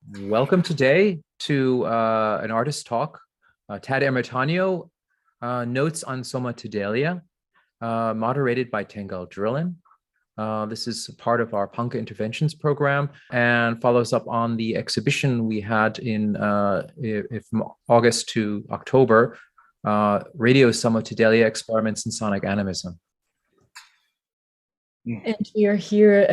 Welcome today to an artist talk, Tad Ermitaño, Notes on Somatodelia, moderated by Tengal Drilon. This is part of our PANKE Interventions program and follows up on the exhibition we had in from August to October, Radyo Somatodelia Experiments in Sonic Animism. And we are here,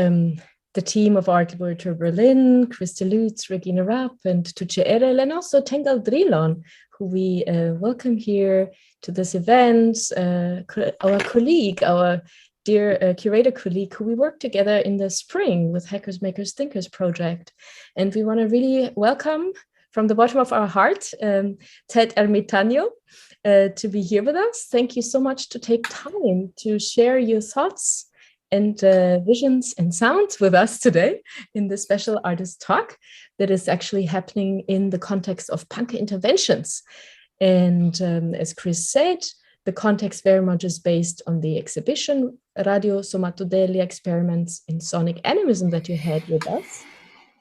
the team of Art Laboratory Berlin, Christa Lutz, Regina Rapp, and Tuce Erel, and also Tengal Drilon, who we welcome here to this event, our colleague, our dear curator colleague, who we worked together in the spring with Hackers, Makers, Thinkers project. And we want to really welcome from the bottom of our heart, Ted Ermitaño, to be here with us. Thank you so much to take time to share your thoughts and visions and sounds with us today in this special artist talk that is actually happening in the context of PANKE Interventions. And as Chris said, the context very much is based on the exhibition Radyo Somatodelia Experiments in Sonic Animism that you had with us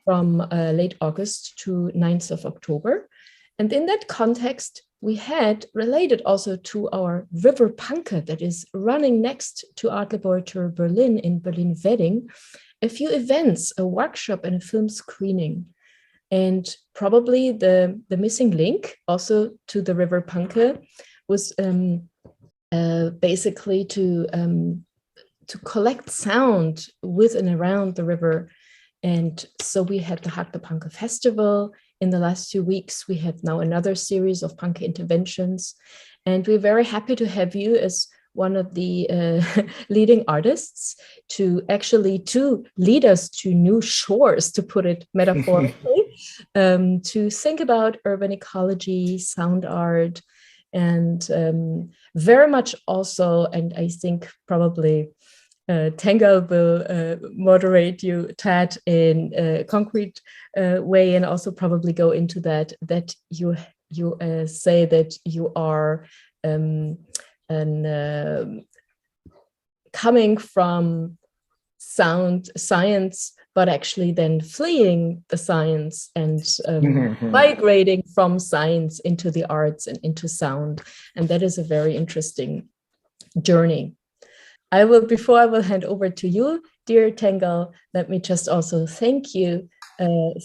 from late August to 9th of October. And in that context, we had related also to our River PANKE that is running next to Art Laboratory Berlin in Berlin-Wedding, a few events, a workshop and a film screening. And probably the missing link also to the River PANKE was basically to collect sound with and around the river. And so we had the Hack the PANKE Festival. In the last 2 weeks, we have now another series of PANKE Interventions. And we're very happy to have you as one of the leading artists to lead us to new shores, to put it metaphorically, to think about urban ecology, sound art, and very much also, and I think probably Tengal will moderate you, Tad, in a concrete way, and also probably go into that you say that you are coming from sound science, but actually then fleeing the science and migrating from science into the arts and into sound. And that is a very interesting journey. Before I will hand over to you, dear Tengal, let me just also thank you and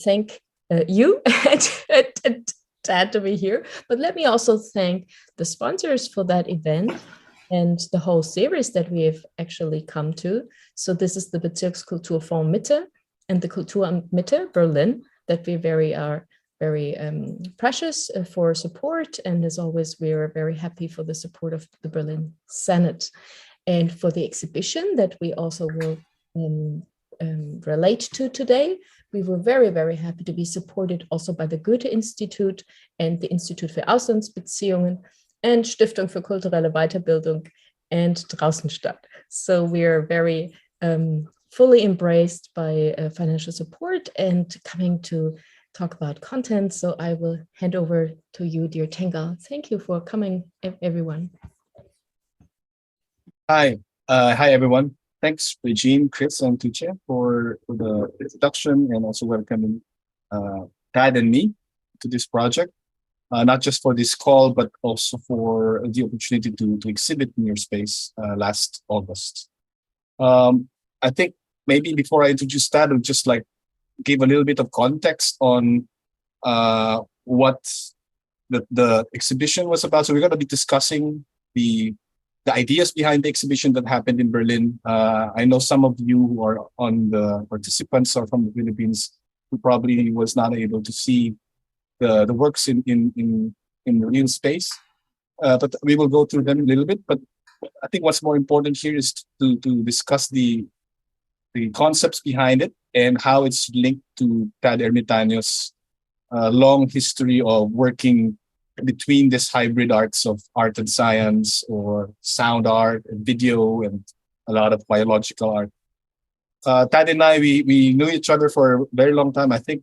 Tad to be here. But let me also thank the sponsors for that event and the whole series that we have actually come to. So this is the Bezirkskulturfonds Mitte and the Kulturamt Mitte Berlin that we are very precious for support. And as always, we are very happy for the support of the Berlin Senate. And for the exhibition that we also will relate to today, we were very, very happy to be supported also by the Goethe Institut and the Institut für Auslandsbeziehungen and Stiftung für kulturelle Weiterbildung and Draußenstadt. So we are very fully embraced by financial support and coming to talk about content. So I will hand over to you, dear Tengal. Thank you for coming, everyone. Hi everyone. Thanks, Regine, Chris, and Tuche for the introduction and also welcoming Tad and me to this project. Not just for this call, but also for the opportunity to exhibit in your space last August. I think maybe before I introduce Tad, I'll just give a little bit of context on what the exhibition was about. So we're going to be discussing the ideas behind the exhibition that happened in Berlin. I know some of you who are on the participants are from the Philippines who probably was not able to see the works in the real space. But we will go through them a little bit. But I think what's more important here is to discuss the concepts behind it and how it's linked to Tad Ermitaño's long history of working between this hybrid arts of art and science, or sound art and video and a lot of biological art. Tad and I, we knew each other for a very long time, I think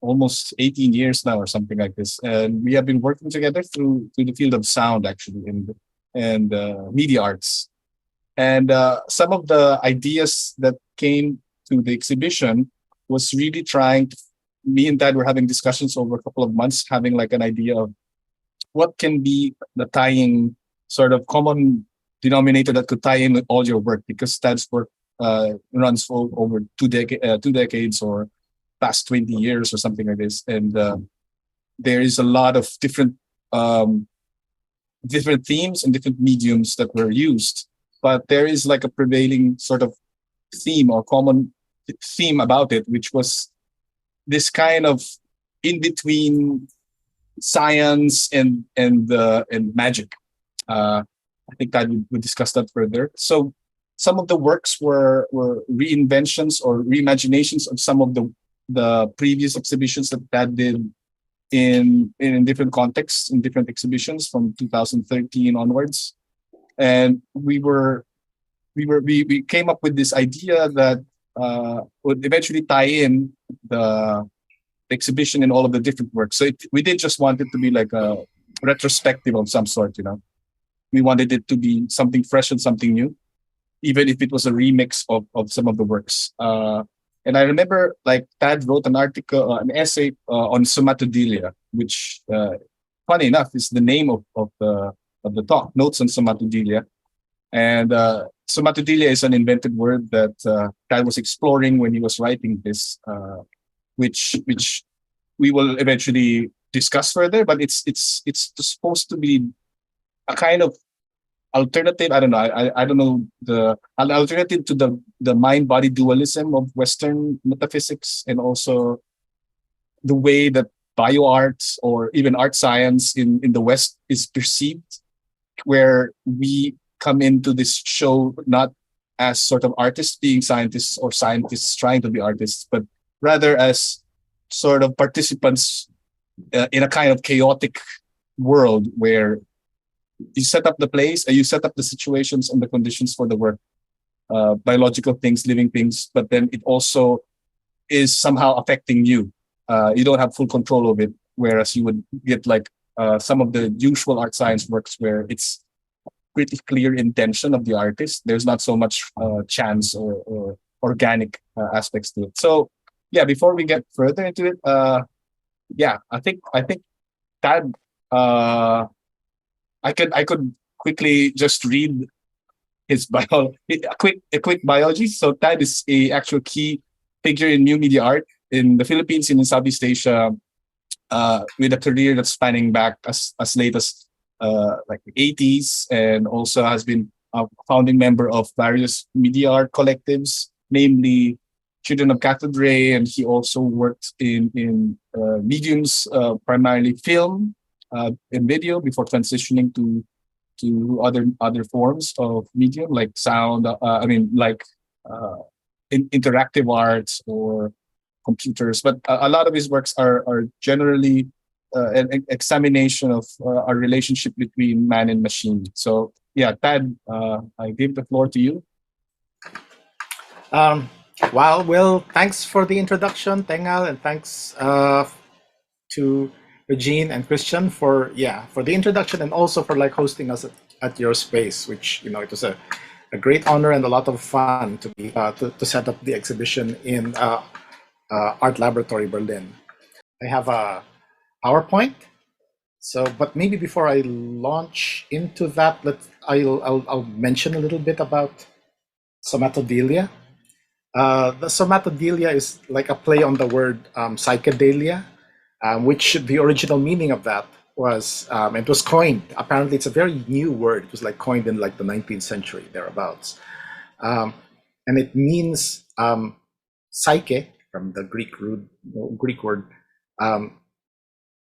almost 18 years now or something like this. And we have been working together through the field of sound actually and media arts. And some of the ideas that came to the exhibition was really trying me and Dad were having discussions over a couple of months, having like an idea of what can be the tying sort of common denominator that could tie in with all your work, because Dad's work runs for over two decades or past 20 years or something like this. And there is a lot of different themes and different mediums that were used, but there is like a prevailing sort of theme or common theme about it, which was this kind of in between science and magic. I think that we discuss that further. So some of the works were reinventions or reimaginations of some of the previous exhibitions that Dad did in different contexts, in different exhibitions from 2013 onwards. And we came up with this idea that would eventually tie in the exhibition and all of the different works. So we didn't just want it to be like a retrospective of some sort, you know. We wanted it to be something fresh and something new, even if it was a remix of some of the works. And I remember, like, Tad wrote an article, an essay on Somatodelia, which, funny enough, is the name of the talk, Notes on Somatodelia. And somatodelia is an invented word that Tad was exploring when he was writing this, which we will eventually discuss further. But it's supposed to be a kind of alternative. I don't know. I don't know an alternative to the mind-body dualism of Western metaphysics, and also the way that bioarts or even art science in the West is perceived, where we come into this show not as sort of artists being scientists or scientists trying to be artists, but rather as sort of participants in a kind of chaotic world where you set up the place, you set up the situations and the conditions for the work, biological things, living things, but then it also is somehow affecting you. You don't have full control of it, whereas you would get like some of the usual art science works where it's pretty clear intention of the artist. There's not so much chance or organic aspects to it. So yeah, before we get further into it, I think Tad, I could quickly just read his a quick biology. So Tad is a actual key figure in new media art in the Philippines and in Southeast Asia, with a career that's spanning back as late as like the 80s, and also has been a founding member of various media art collectives, namely Children of Cathedral, and he also worked in mediums, primarily film and video, before transitioning to other forms of medium like sound. Interactive arts or computers. But a lot of his works are generally an examination of our relationship between man and machine. So yeah, Tad, I give the floor to you. Well, thanks for the introduction, Tengal, and thanks to Regine and Christian for the introduction, and also for like hosting us at your space, which, you know, it was a great honor and a lot of fun to be to set up the exhibition in Art Laboratory Berlin. I have a PowerPoint. So, but maybe before I launch into that, I'll mention a little bit about somatodelia. The somatodelia is like a play on the word psychedelia, which the original meaning of that was, it was coined. Apparently, it's a very new word. It was like coined in like the 19th century, thereabouts. And it means psyche, from the Greek word,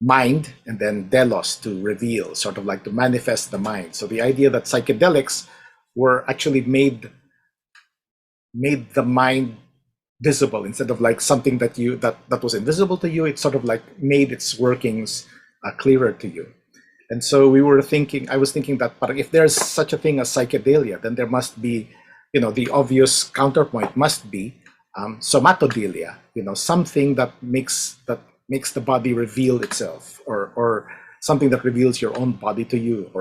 mind, and then delos, to reveal, sort of like to manifest the mind. So the idea that psychedelics were actually made the mind visible, instead of like something that was invisible to you. It sort of like made its workings clearer to you. And so I was thinking that if there's such a thing as psychedelia, then there must be, you know, the obvious counterpoint must be somatodelia, you know, something that makes the body reveal itself, or something that reveals your own body to you.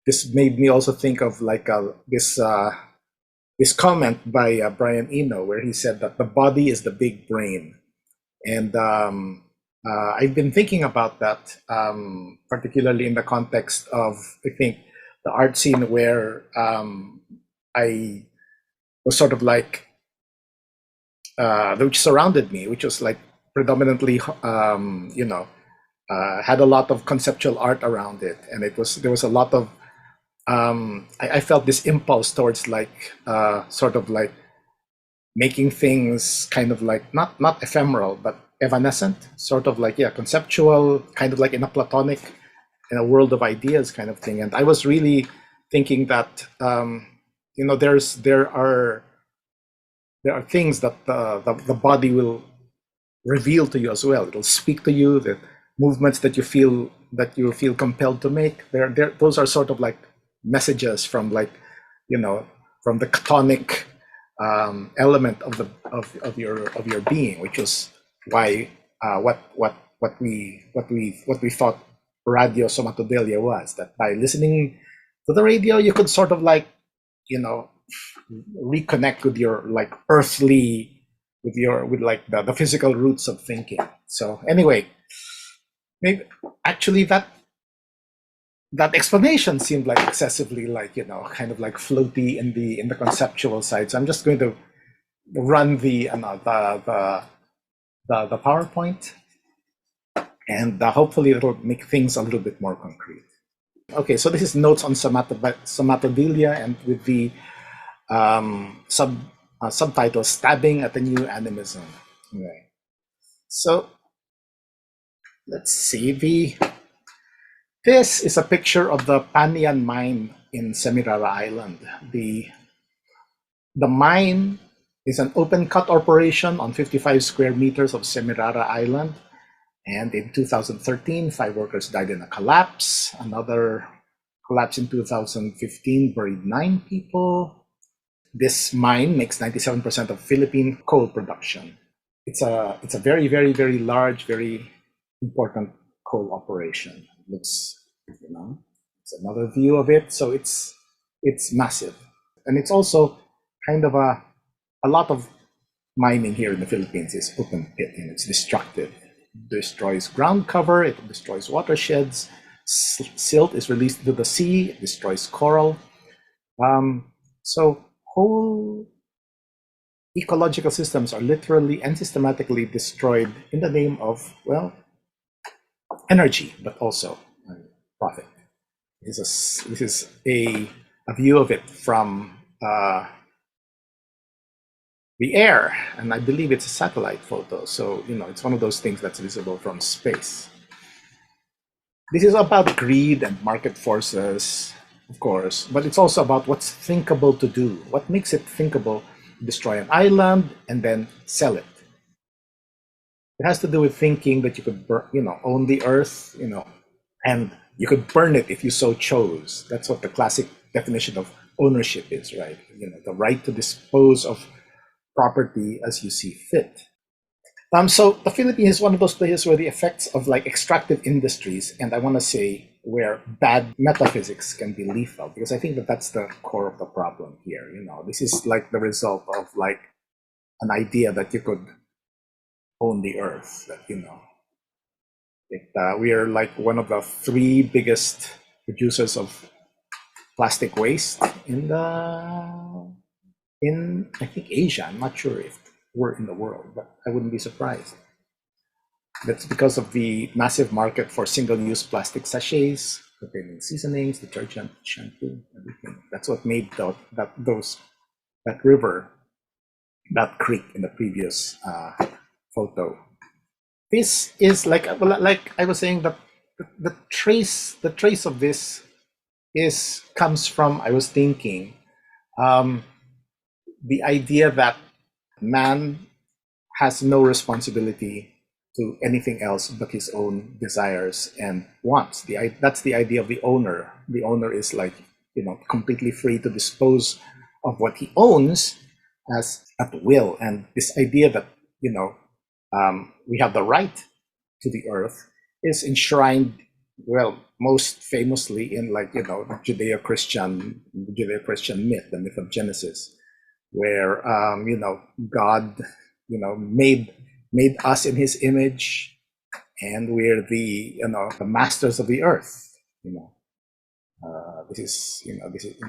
This made me also think of like this comment by Brian Eno, where he said that the body is the big brain, And I've been thinking about that, particularly in the context of, I think, the art scene where I was sort of like, which surrounded me, which was like predominantly, had a lot of conceptual art around it. And there was a lot of, I felt this impulse towards like, sort of like making things kind of like, not ephemeral, but evanescent, sort of like, yeah, conceptual, kind of like in a world of ideas kind of thing. And I was really thinking that, there are things that the body will reveal to you as well. It'll speak to you, the movements that you feel compelled to make. Those are sort of like messages from like, from the chthonic element of your being, which was why what we thought Radio Somatodelia was, that by listening to the radio you could sort of like, reconnect with your like earthly, with like the physical roots of thinking. So anyway, maybe actually that explanation seemed like excessively like, kind of like floaty in the conceptual side. So I'm just going to run the PowerPoint, and hopefully it'll make things a little bit more concrete. Okay, so this is notes on somatodelia, and with the subtitle "Stabbing at the New Animism." Okay. So let's see. This is a picture of the Panian mine in Semirara Island. The mine is an open cut operation on 55 square meters of Semirara Island. And in 2013, 5 workers died in a collapse. Another collapse in 2015 buried 9 people. This mine makes 97% of Philippine coal production. It's a very, very, very large, very important coal operation. Looks, it's another view of it. So it's massive, and it's also kind of a lot of mining here in the Philippines is open pit, and it's destructive. It destroys ground cover, it destroys watersheds. Silt is released into the sea, it destroys coral. So whole ecological systems are literally and systematically destroyed in the name of, well, energy, but also profit. This is a view of it from the air, and I believe it's a satellite photo. So, it's one of those things that's visible from space. This is about greed and market forces, of course, but it's also about what's thinkable to do. What makes it thinkable to destroy an island and then sell it? It has to do with thinking that you could, own the earth, and you could burn it if you so chose. That's what the classic definition of ownership is, right? The right to dispose of property as you see fit. So the Philippines is one of those places where the effects of like extractive industries, and I want to say where bad metaphysics can be lethal, because I think that's the core of the problem here. This is like the result of like an idea that you could own the earth, that we are like one of the 3 biggest producers of plastic waste in I think Asia. I'm not sure if we're in the world, but I wouldn't be surprised. That's because of the massive market for single-use plastic sachets containing seasonings, detergent, shampoo, everything. That's what made that river, that creek in the previous photo. This is like I was saying, the trace of this comes from, I was thinking, the idea that man has no responsibility to anything else but his own desires and wants. That's the idea of the owner. The owner is like, completely free to dispose of what he owns as at will. And this idea that, we have the right to the earth is enshrined, well, most famously in like, Judeo-Christian myth, the myth of Genesis, where, God, made made us in his image, and we're the the masters of the earth. This is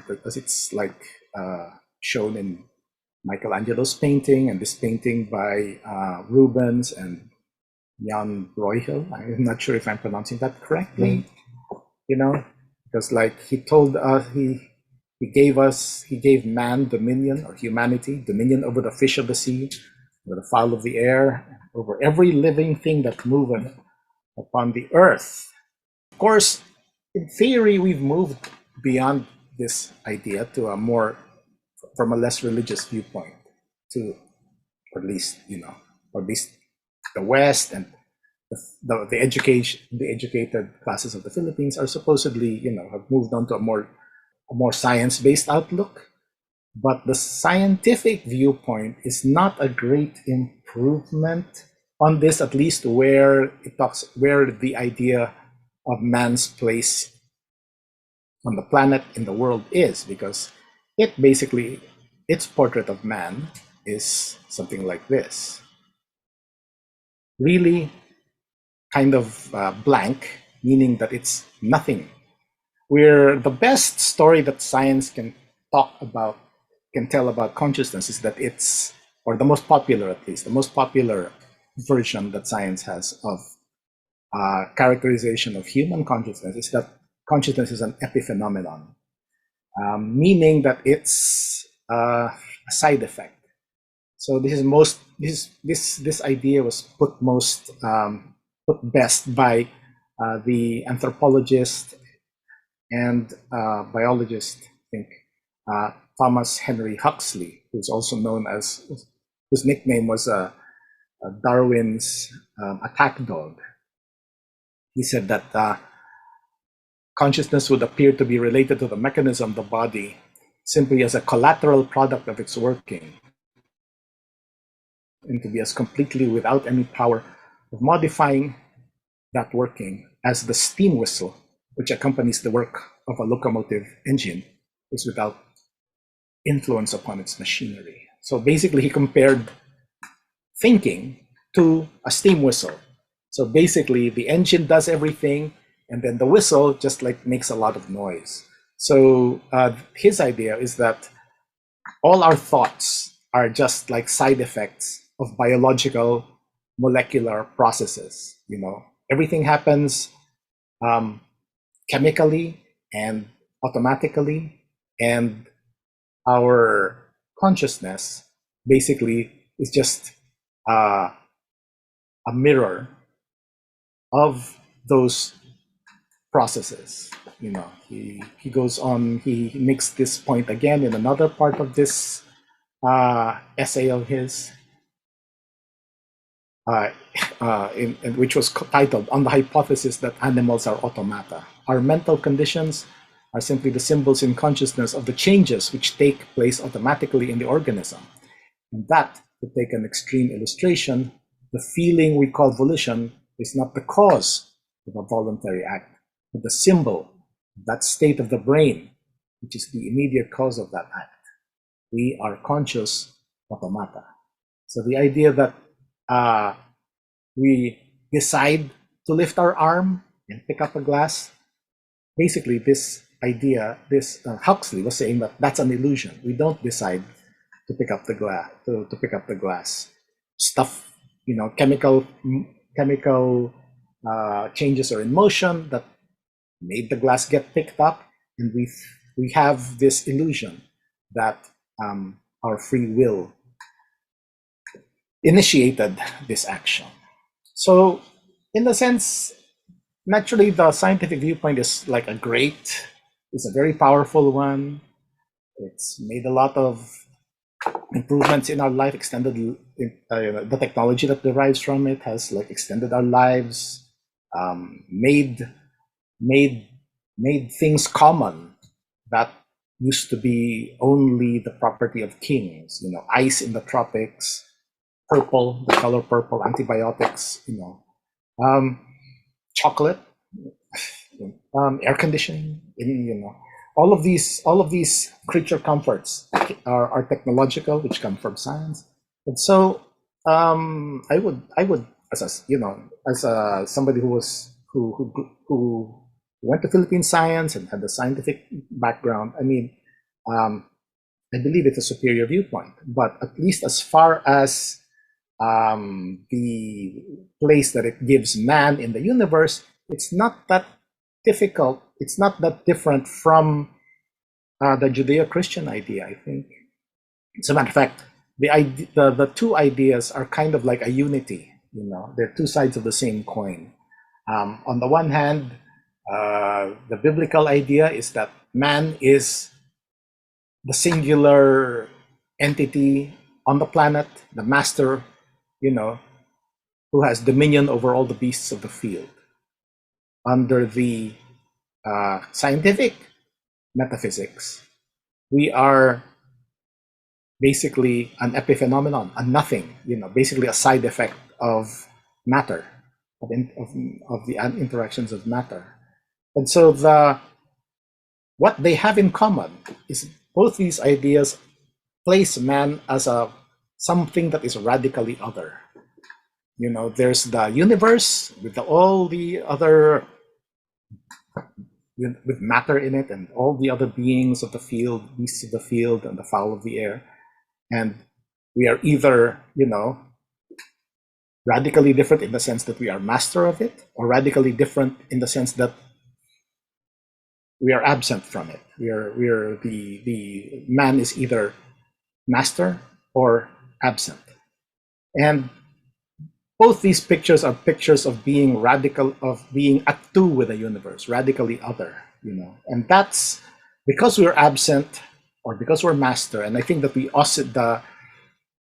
because it's like shown in Michelangelo's painting, and this painting by Rubens and Jan Bruegel. I'm not sure if I'm pronouncing that correctly. Because like he told us, he gave man dominion, or humanity dominion, over the fish of the sea, over the fowl of the air, over every living thing that moveth upon the earth. Of course, in theory, we've moved beyond this idea to from a less religious viewpoint, to, or at least, or at least the West and the educated classes of the Philippines are supposedly, have moved on to a more science-based outlook. But the scientific viewpoint is not a great improvement on this, at least where the idea of man's place on the planet, in the world, is, because its portrait of man is something like this. Really kind of blank, meaning that it's nothing. Where the best story that science can tell about consciousness is that it's, or the most popular, at least, the most popular version that science has of characterization of human consciousness is that consciousness is an epiphenomenon, meaning that it's a side effect. So this idea was put best by the anthropologist and biologist, I think, Thomas Henry Huxley, who's also known as, whose nickname was Darwin's attack dog. He said that consciousness would appear to be related to the mechanism of the body simply as a collateral product of its working, and to be as completely without any power of modifying that working as the steam whistle, which accompanies the work of a locomotive engine, is without influence upon its machinery. So basically, he compared thinking to a steam whistle. So basically, the engine does everything, and then the whistle just like makes a lot of noise. So his idea is that all our thoughts are just like side effects of biological molecular processes. Everything happens chemically and automatically, and our consciousness basically is just a mirror of those processes. He goes on, he makes this point again in another part of this essay of his, which was titled "On the Hypothesis that Animals Are Automata. Our mental conditions are simply the symbols in consciousness of the changes which take place automatically in the organism. And that, to take an extreme illustration, the feeling we call volition is not the cause of a voluntary act, but the symbol, that state of the brain, which is the immediate cause of that act. We are conscious automata." So the idea that we decide to lift our arm and pick up a glass, basically this idea, Huxley was saying that that's an illusion. We don't decide to pick up the glass. To pick up the glass, stuff, chemical changes are in motion that made the glass get picked up, and we have this illusion that our free will initiated this action. So, in a sense, naturally, the scientific viewpoint is like it's a very powerful one. It's made a lot of improvements in our life, extended the technology that derives from it has like extended our lives, made things common that used to be only the property of kings. Ice in the tropics, purple, the color purple, antibiotics, chocolate, air conditioning, all of these creature comforts are technological, which come from science. And so I would, as somebody who went to Philippine science and had a scientific background. I mean, I believe it's a superior viewpoint, but at least as far as the place that it gives man in the universe, it's not that difficult. It's not that different from the Judeo-Christian idea, I think. As a matter of fact, the two ideas are kind of like a unity. They're two sides of the same coin. On the one hand, the biblical idea is that man is the singular entity on the planet, the master, who has dominion over all the beasts of the field. Under the scientific metaphysics, we are basically an epiphenomenon, a nothing, basically a side effect of matter, of the interactions of matter. And so what they have in common is both these ideas place man as something that is radically other. There's the universe with all the other, with matter in it, and all the other beings of the field, beasts of the field, and the fowl of the air. And we are either, radically different in the sense that we are master of it, or radically different in the sense that we are absent from it. The man is either master or absent. And both these pictures are pictures of being radical, of being at two with the universe, radically other, and that's because we're absent or because we're master. And I think that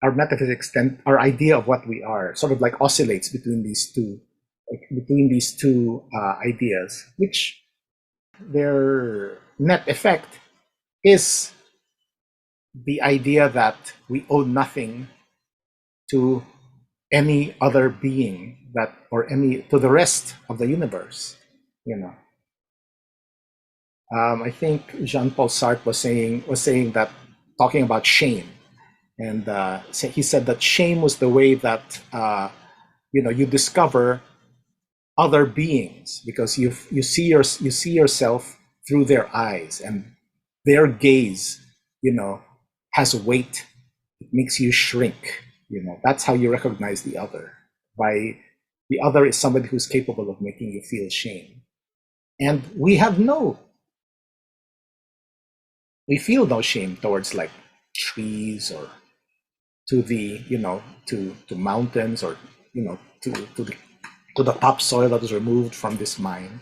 our metaphysics, our idea of what we are, sort of like oscillates between these two ideas, which their net effect is the idea that we owe nothing to any other being to the rest of the universe. I think Jean-Paul Sartre was saying that, talking about shame, and he said that shame was the way that you discover other beings, because you see yourself through their eyes, and their gaze has weight. It makes you shrink. That's how you recognize the other. By the other is somebody who's capable of making you feel shame. And we feel no shame towards like trees, or to the to mountains, or to the topsoil that was removed from this mine,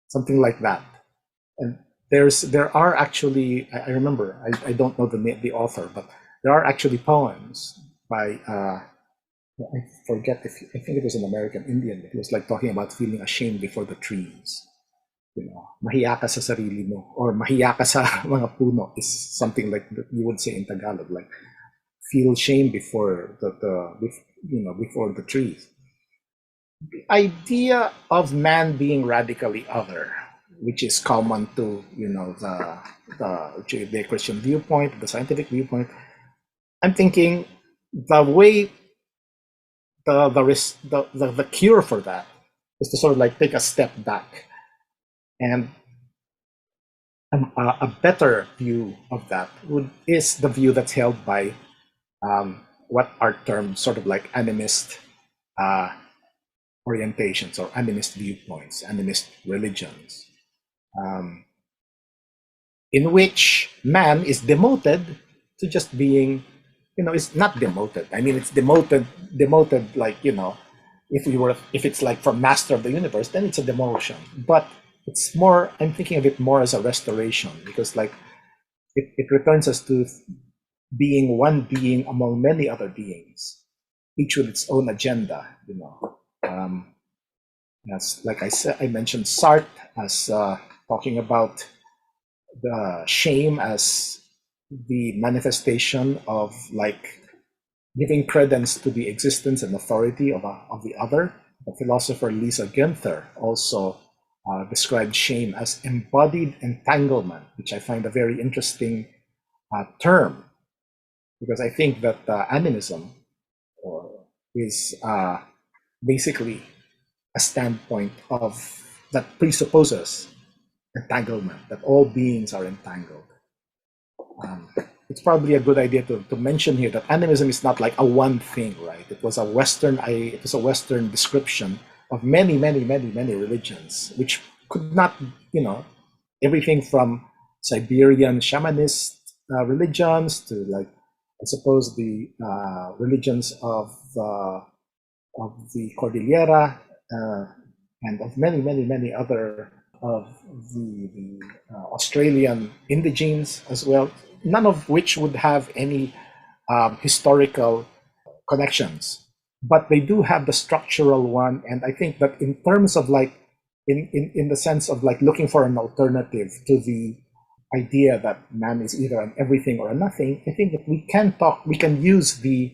something like that. And there are actually, I remember, I don't know the author, but there are actually poems by I forget, I think it was an American Indian, but it was like talking about feeling ashamed before the trees. Mahiya ka sa sarili mo, or mahiya ka sa mga puno, is something like that you would say in Tagalog, like feel shame before before the trees. The idea of man being radically other, which is common to the Christian viewpoint, the scientific viewpoint, I'm thinking the way the cure for that is to sort of like take a step back, and a better view of that is the view that's held by what are termed sort of like animist orientations, or animist viewpoints, animist religions, in which man is demoted to just being, it's not demoted. I mean, it's demoted like, if it's like from master of the universe, then it's a demotion. But it's more, I'm thinking of it more as a restoration, because like it returns us to being one being among many other beings, each with its own agenda, As like I said, I mentioned Sartre as talking about the shame as the manifestation of like giving credence to the existence and authority of the other. The philosopher Lisa Günther also described shame as embodied entanglement, which I find a very interesting term, because I think that animism or is basically a standpoint of that presupposes entanglement, that all beings are entangled. It's probably a good idea to mention here that animism is not like a one thing, right? It was a Western description of many religions, which could not, everything from Siberian shamanist religions to, like, I suppose the religions of the Cordillera and of many other of the Australian indigenes as well, none of which would have any historical connections, but they do have the structural one. And I think that in terms of, like, in the sense of, like, looking for an alternative to the idea that man is either an everything or a nothing, I think that we can use the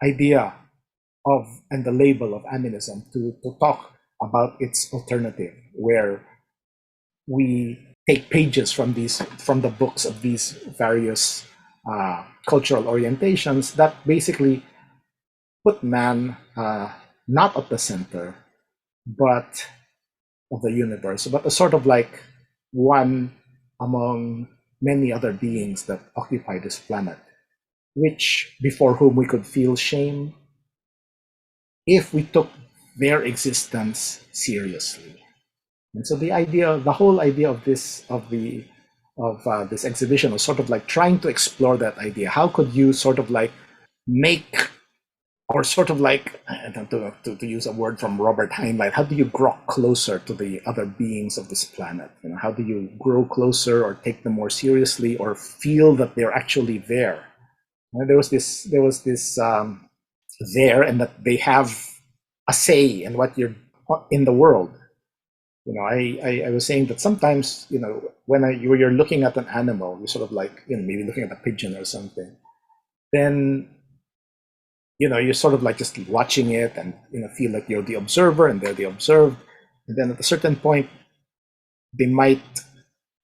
idea of and the label of animism to talk about its alternative, where we take pages from the books of these various cultural orientations that basically put man not at the center, but of the universe, but a sort of like one among many other beings that occupy this planet, which before whom we could feel shame if we took their existence seriously. And so the whole idea of this exhibition was sort of like trying to explore that idea. How could you sort of like make, or sort of like, to use a word from Robert Heinlein, how do you grow closer to the other beings of this planet? How do you grow closer or take them more seriously or feel that they're actually there? And there was this there, and that they have a say in what you're in the world. I was saying that sometimes, when you're looking at an animal, you're sort of like, maybe looking at a pigeon or something, then, you're sort of like just watching it and, feel like you're the observer and they're the observed. And then at a certain point, they might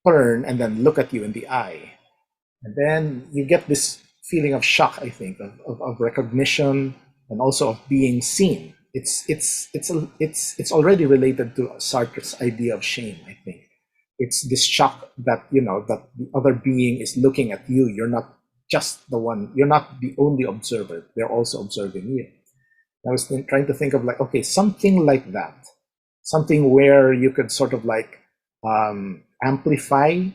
turn and then look at you in the eye. And then you get this feeling of shock, I think, of recognition and also of being seen. It's already related to Sartre's idea of shame, I think. It's this shock that, that the other being is looking at you. You're not just the one, you're not the only observer. They're also observing you. I was trying to think of, like, okay, something like that. Something where you could sort of like amplify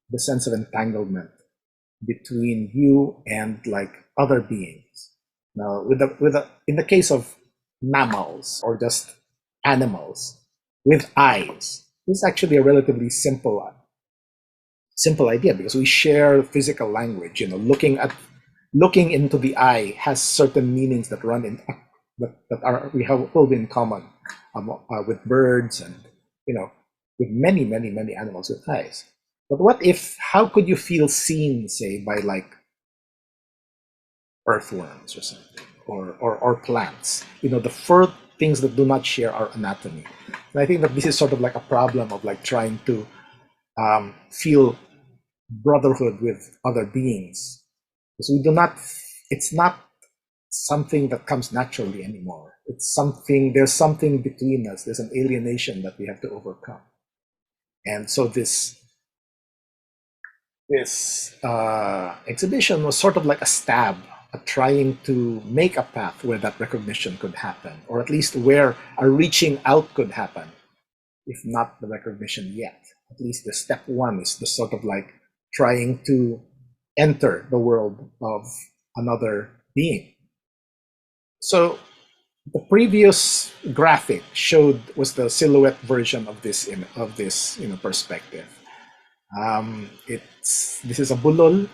the sense of entanglement between you and, like, other beings. Now, in the case of mammals or just animals with eyes, this is actually a relatively simple idea, because we share physical language. Looking into the eye has certain meanings that run in we have all in common with birds and with many animals with eyes. But how could you feel seen, say, by, like, earthworms or something, or plants? The first things that do not share our anatomy. And I think that this is sort of like a problem of, like, trying to feel brotherhood with other beings, because it's not something that comes naturally anymore. There's something between us. There's an alienation that we have to overcome. And so this exhibition was sort of like a stab at trying to make a path where that recognition could happen, or at least where a reaching out could happen, if not the recognition yet. At least the step one is the sort of like trying to enter the world of another being. So the previous graphic was the silhouette version of this perspective. This is a bulol.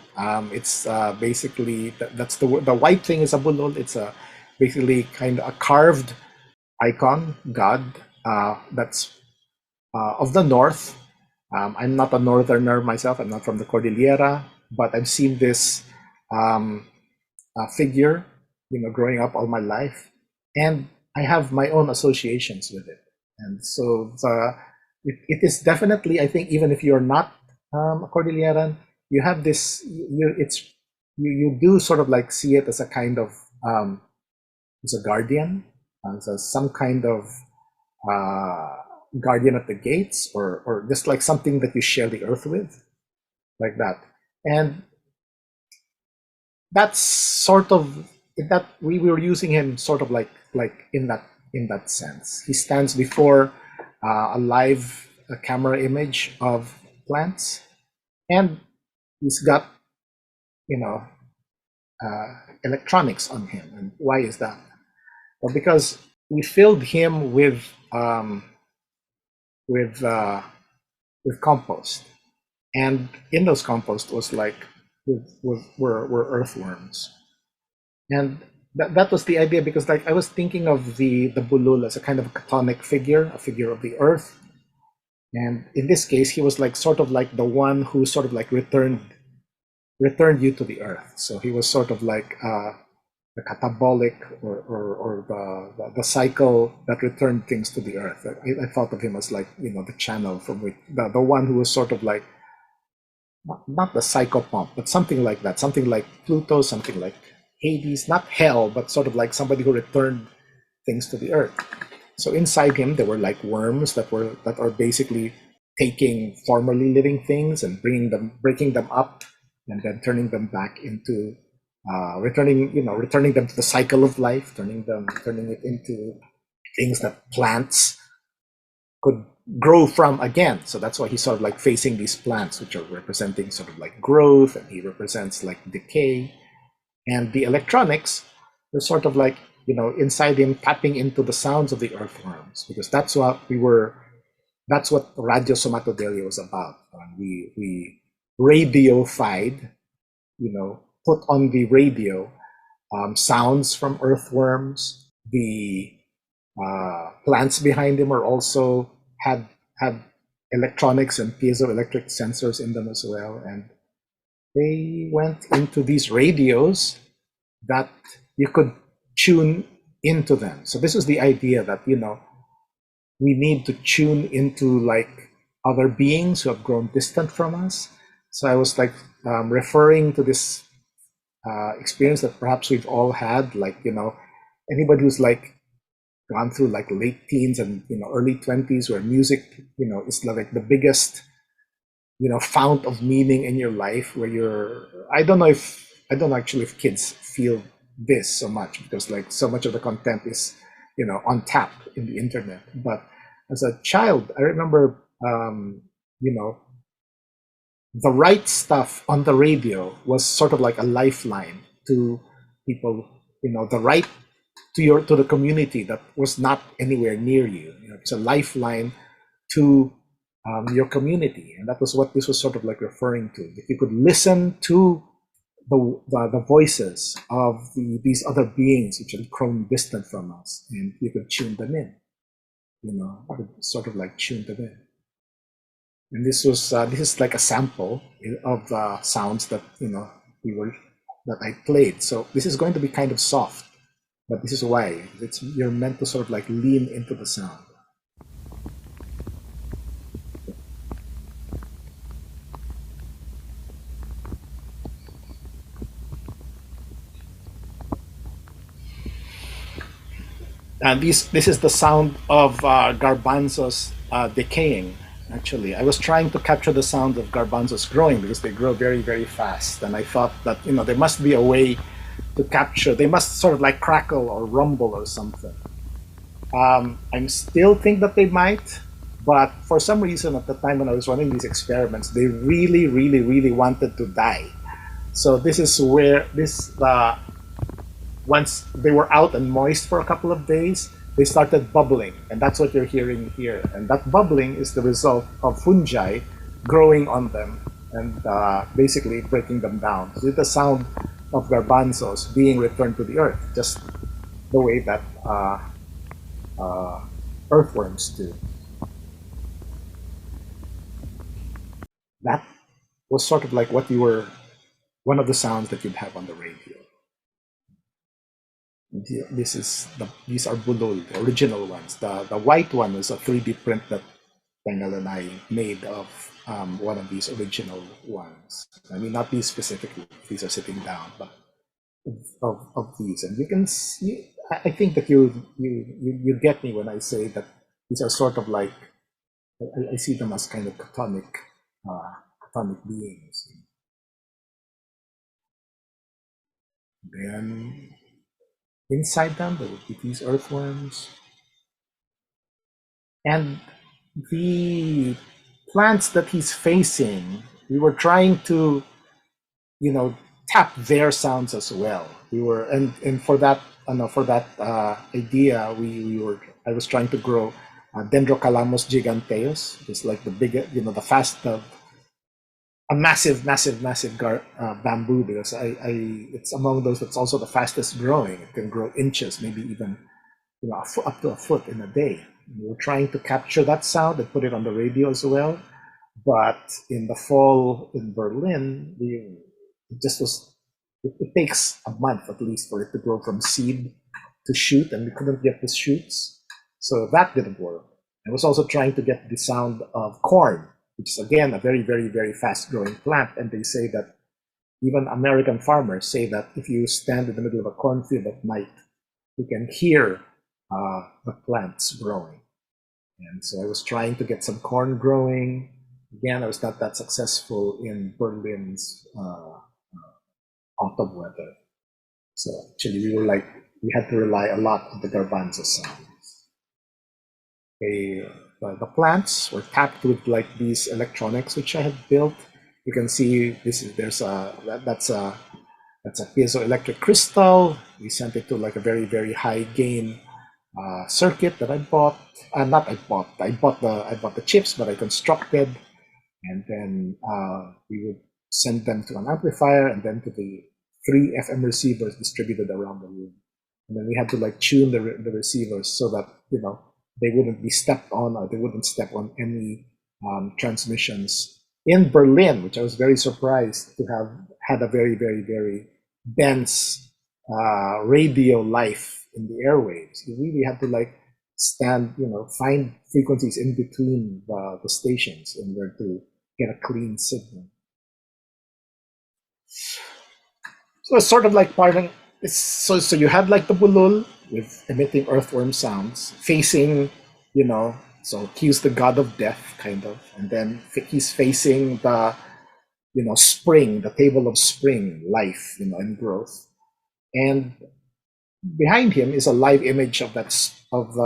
It's basically that's the white thing is a bulol. It's basically kind of a carved icon god that's of the north. I'm not a northerner myself. I'm not from the Cordillera, but I've seen this figure, growing up all my life, and I have my own associations with it. And so it is definitely, I think, even if you're not a Cordilleran, you have this. You do sort of like see it as a kind of as a guardian, as some kind of guardian at the gates, or just like something that you share the earth with, like that. And that's sort of that we were using him sort of like in that sense. He stands before a live camera image of plants, and he's got, you know, electronics on him. And why is that? Well, because we filled him with compost, and in those compost was like were earthworms, and that was the idea, because like I was thinking of the bulul as a kind of a chthonic figure, a figure of the earth, and in this case he was like sort of like the one who sort of like returned you to the earth. So he was sort of like the catabolic or the cycle that returned things to the earth. I thought of him as like, you know, the channel from which the one who was sort of like not the psychopomp, but something like that, something like Pluto, something like Hades, not hell, but sort of like somebody who returned things to the earth. So inside him there were like worms that are basically taking formerly living things and breaking them up and then turning them back into returning them to the cycle of life, turning it into things that plants could grow from again. So that's why he's sort of like facing these plants, which are representing sort of like growth, and he represents like decay. And the electronics are sort of like, you know, inside him, tapping into the sounds of the earthworms, because that's what Radyo Somatodelia was about. We radiofied, you know, put on the radio sounds from earthworms. The plants behind him are also had electronics and piezoelectric sensors in them as well, and they went into these radios that you could tune into them. So this is the idea that, you know, we need to tune into like other beings who have grown distant from us. So I was like referring to this experience that perhaps we've all had, like, you know, anybody who's like gone through like late teens and, you know, early 20s, where music, you know, is like the biggest, you know, fount of meaning in your life, where I don't know actually if kids feel this so much, because like so much of the content is, you know, on tap in the internet. But as a child, I remember, you know, the right stuff on the radio was sort of like a lifeline to people, you know, the right to the community that was not anywhere near you. You know, it's a lifeline to your community, and that was what this was sort of like referring to. If you could listen to the voices of these other beings which had grown distant from us, and you could tune them in, you know, sort of like tune them in. And this is like a sample of the sounds that, you know, that I played. So this is going to be kind of soft, but this is why you're meant to sort of like lean into the sound. And this is the sound of garbanzos decaying. Actually, I was trying to capture the sound of garbanzos growing, because they grow very, very fast. And I thought that, you know, there must be a way to capture. They must sort of like crackle or rumble or something. I still think that they might, but for some reason at the time when I was running these experiments, they really, really, really wanted to die. So this is where once they were out and moist for a couple of days, they started bubbling, and that's what you're hearing here. And that bubbling is the result of fungi growing on them and basically breaking them down. So it's the sound of garbanzos being returned to the earth, just the way that earthworms do. That was sort of like one of the sounds that you'd have on the radio. These are bulol, the original ones. The white one is a 3D print that Tengal and I made of one of these original ones. I mean, not these specifically, these are sitting down, but of these. And you can see, I think that you get me when I say that these are sort of like, I see them as kind of chthonic beings. Then inside them there would be these earthworms, and the plants that he's facing, we were trying to, tap their sounds as well. We were, and for that, idea, I was trying to grow Dendrocalamus giganteus, just like the big, a massive bamboo, because it's among those that's also the fastest growing. It can grow inches, maybe even up to a foot in a day. We were trying to capture that sound and put it on the radio as well. But in the fall in Berlin, it takes a month at least for it to grow from seed to shoot, and we couldn't get the shoots. So that didn't work. I was also trying to get the sound of corn, which is again a very, very, very fast growing plant. And they say that even American farmers say that if you stand in the middle of a cornfield at night, you can hear the plants growing. And so I was trying to get some corn growing. Again, I was not that successful in Berlin's autumn weather. So actually we had to rely a lot on the garbanzo sounds. The plants were tapped with like these electronics which I had built. You can see that's a piezoelectric crystal. We sent it to like a very, very high gain circuit that I bought. I bought the chips, but I constructed, and then we would send them to an amplifier and then to the 3 FM receivers distributed around the room. And then we had to like tune the receivers so that they wouldn't be stepped on, or they wouldn't step on any transmissions in Berlin, which I was very surprised to have had a very, very, very dense radio life in the airwaves. You really have to like find frequencies in between the stations in order to get a clean signal. So it's sort of like so you had like the bulul with emitting earthworm sounds facing, so he's the god of death kind of, and then he's facing the, spring, the table of spring, life, and growth. And behind him is a live image of that of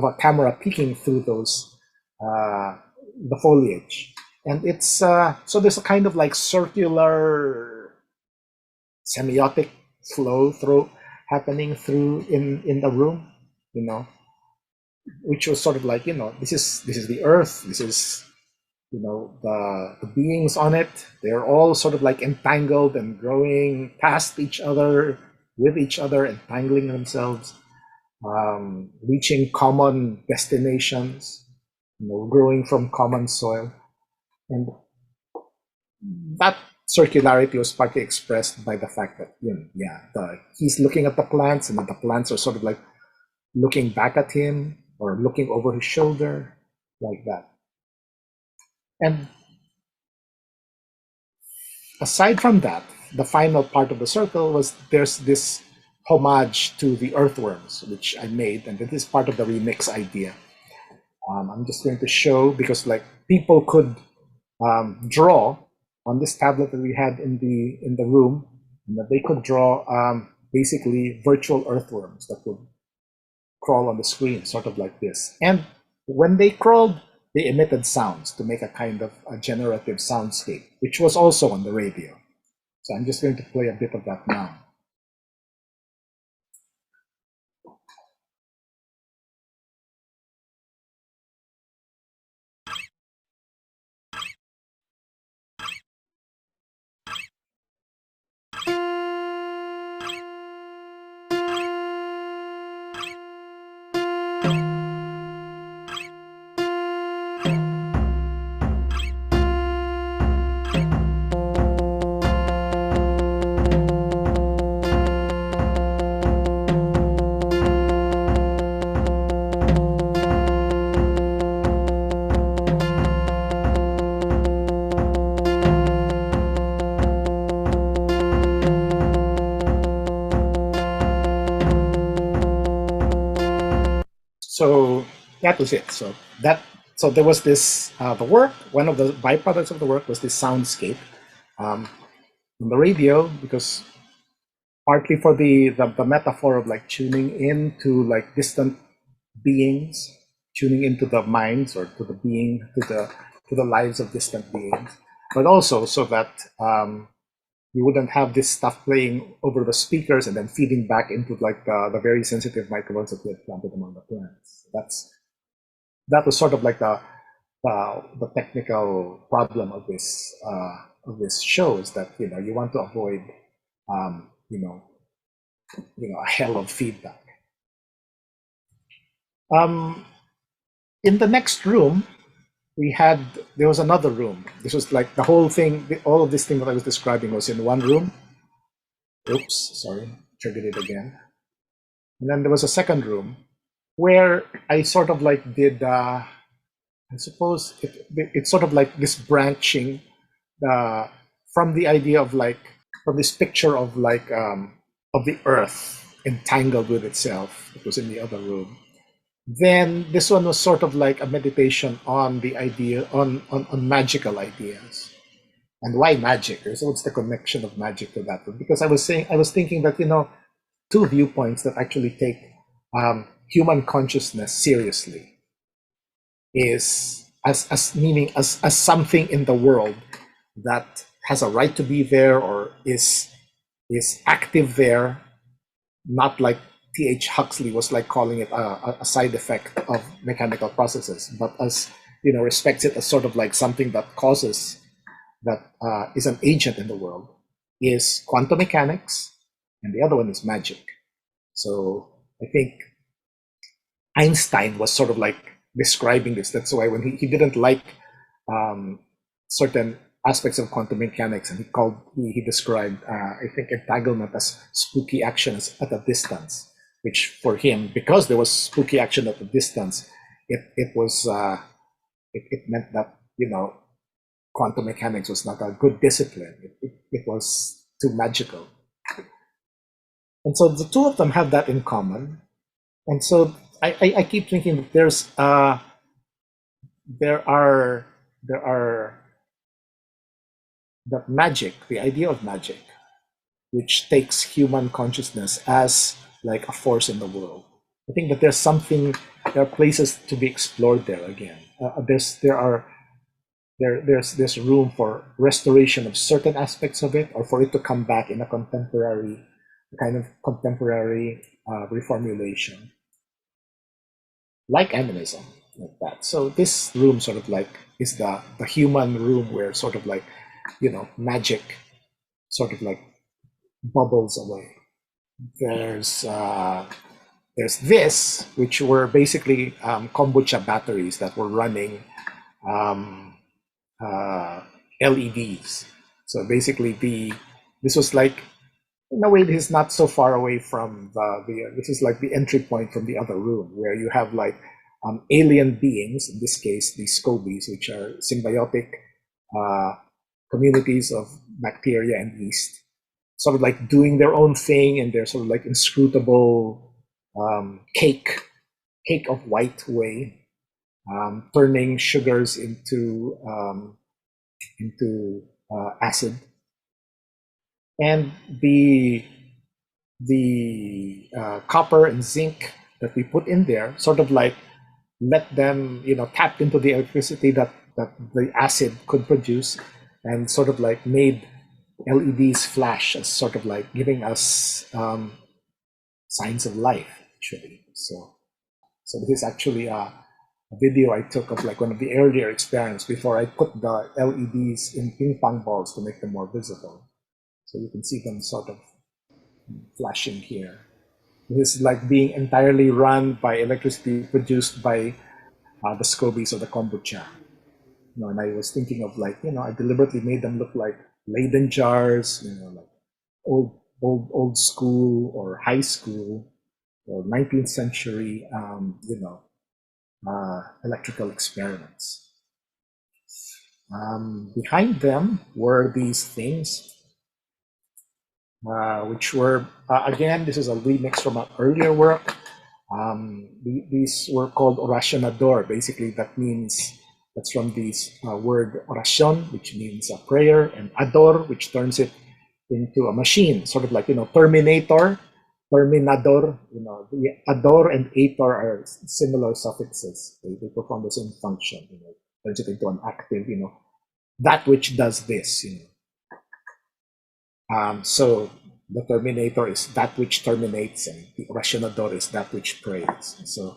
a camera peeking through those the foliage, and it's so there's a kind of like circular semiotic flow happening through in the room, which was sort of like, this is the earth, this is the beings on it. They're all sort of like entangled and growing past each other, with each other, entangling themselves, reaching common destinations, growing from common soil. And that circularity was partly expressed by the fact that, he's looking at the plants, and the plants are sort of like looking back at him or looking over his shoulder, like that. And aside from that, the final part of the circle was there's this homage to the earthworms, which I made, and this is part of the remix idea. I'm just going to show, because like people could draw on this tablet that we had in the room, and that they could draw basically virtual earthworms that would crawl on the screen, sort of like this. And when they crawled, they emitted sounds to make a kind of a generative soundscape, which was also on the radio. So I'm just going to play a bit of that now. So that was it. So there was this the work. One of the byproducts of the work was this soundscape on the radio, because partly for the metaphor of like tuning into like distant beings, tuning into the minds or to the being, to the lives of distant beings, but also so that you wouldn't have this stuff playing over the speakers and then feeding back into like the very sensitive microphones that we had planted among the plants. That was sort of like the technical problem of this show, is that you want to avoid a hell of feedback. In the next room, there was another room. This was like the whole thing, all of this thing that I was describing was in one room. Oops, sorry, triggered it again. And then there was a second room where I sort of like did, I suppose it's sort of like this branching from the idea of like, from this picture of like, of the earth entangled with itself. It was in the other room. Then this one was sort of like a meditation on the idea, on magical ideas. And why magic? So what's the connection of magic to that? Because I was thinking that, two viewpoints that actually take human consciousness seriously is as something in the world that has a right to be there or is active there, not like T.H. Huxley was like calling it a side effect of mechanical processes, but as respects it as sort of like something that causes, that is an agent in the world, is quantum mechanics, and the other one is magic. So I think Einstein was sort of like describing this. That's why when he didn't like certain aspects of quantum mechanics, and he described I think entanglement as spooky actions at a distance, which for him, because there was spooky action at a distance, it meant that quantum mechanics was not a good discipline. It was too magical. And so the two of them have that in common. And so I keep thinking that there are that magic, the idea of magic, which takes human consciousness as like a force in the world. I think that there are places to be explored there again. There's room for restoration of certain aspects of it, or for it to come back in a contemporary reformulation, like animism, like that. So this room sort of like is the human room where sort of like magic sort of like bubbles away. There's this, which were basically kombucha batteries that were running LEDs. So basically this was like, in a way, this is not so far away from this is like the entry point from the other room, where you have like alien beings, in this case the scobies, which are symbiotic communities of bacteria and yeast, sort of like doing their own thing, and they're sort of like inscrutable cake of white whey, turning sugars into acid. And the copper and zinc that we put in there sort of like let them tap into the electricity that the acid could produce, and sort of like made LEDs flash as sort of like giving us signs of life, actually. So this is actually a video I took of like one of the earlier experiments before I put the LEDs in ping pong balls to make them more visible. So you can see them sort of flashing here. This is like being entirely run by electricity produced by the scobies of the kombucha. And I was thinking of like, I deliberately made them look like Leyden jars, like old school or high school or 19th century, electrical experiments. Behind them were these things, which were, again, this is a remix from an earlier work. These were called oracionador. Basically, that's from this word oracion, which means a prayer, and ador, which turns it into a machine, sort of like, Terminator, Terminador. The ador and ator are similar suffixes. They perform the same function. Turns it into an active. That which does this. So the Terminator is that which terminates, and the oracionador is that which prays. So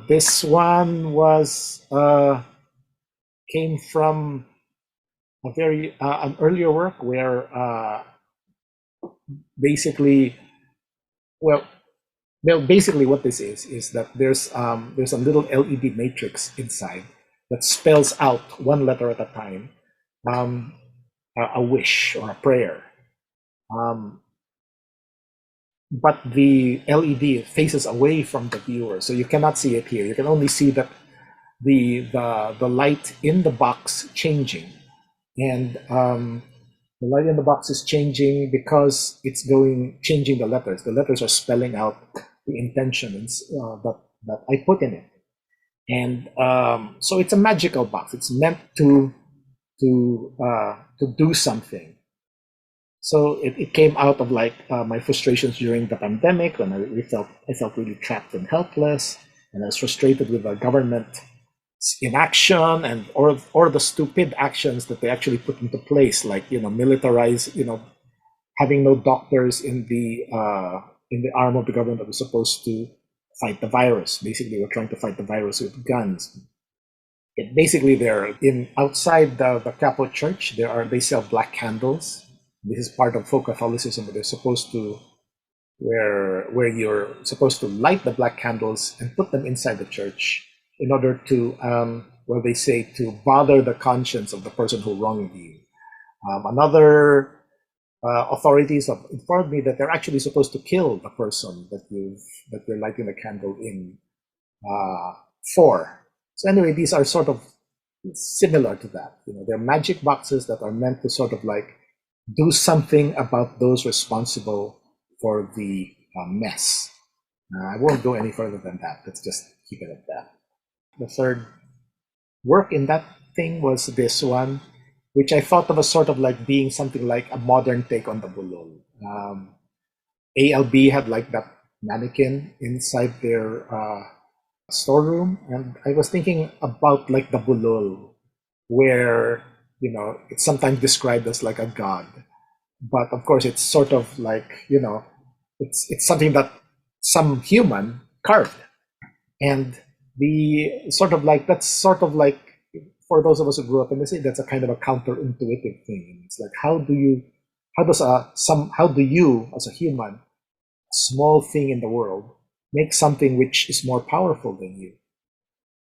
this one came from a very an earlier work where basically basically what this is that there's a little LED matrix inside that spells out one letter at a time, a wish or a prayer. But the LED faces away from the viewer, so you cannot see it here. You can only see that the light in the box changing, and the light in the box is changing because it's changing the letters. The letters are spelling out the intentions that I put in it, and so it's a magical box. It's meant to do something. So it came out of like my frustrations during the pandemic, when I felt really trapped and helpless, and I was frustrated with the government inaction and or the stupid actions that they actually put into place, like militarize, having no doctors in the arm of the government that was supposed to fight the virus. Basically, we're trying to fight the virus with guns. Basically, they're outside the Catholic Church. They sell black candles. This is part of folk Catholicism, where they're supposed to where you're supposed to light the black candles and put them inside the church in order to, they say, to bother the conscience of the person who wronged you. Another authorities have informed me that they're actually supposed to kill the person that you're lighting the candle in for. So anyway, these are sort of similar to that. They're magic boxes that are meant to sort of like do something about those responsible for the mess. I won't go any further than that. Let's just keep it at that. The third work in that thing was this one, which I thought of as sort of like being something like a modern take on the bulol. ALB had like that mannequin inside their storeroom, and I was thinking about like the bulol, where it's sometimes described as like a god, but of course it's sort of like it's something that some human carved, and that's sort of like for those of us who grew up in the city, that's a kind of a counterintuitive thing. It's like how do you as a human, a small thing in the world, make something which is more powerful than you?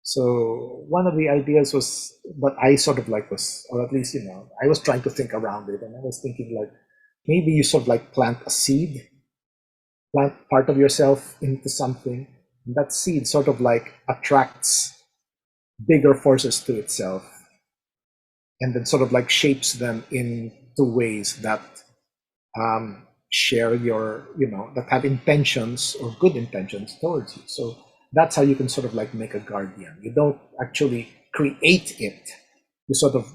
So one of the ideas was, but I sort of like was, or at least, I was trying to think around it, and I was thinking like, maybe you sort of like plant a seed, plant part of yourself into something, and that seed sort of like attracts bigger forces to itself, and then sort of like shapes them into ways that share your, that have intentions or good intentions towards you. So that's how you can sort of like make a guardian. You don't actually create it. You sort of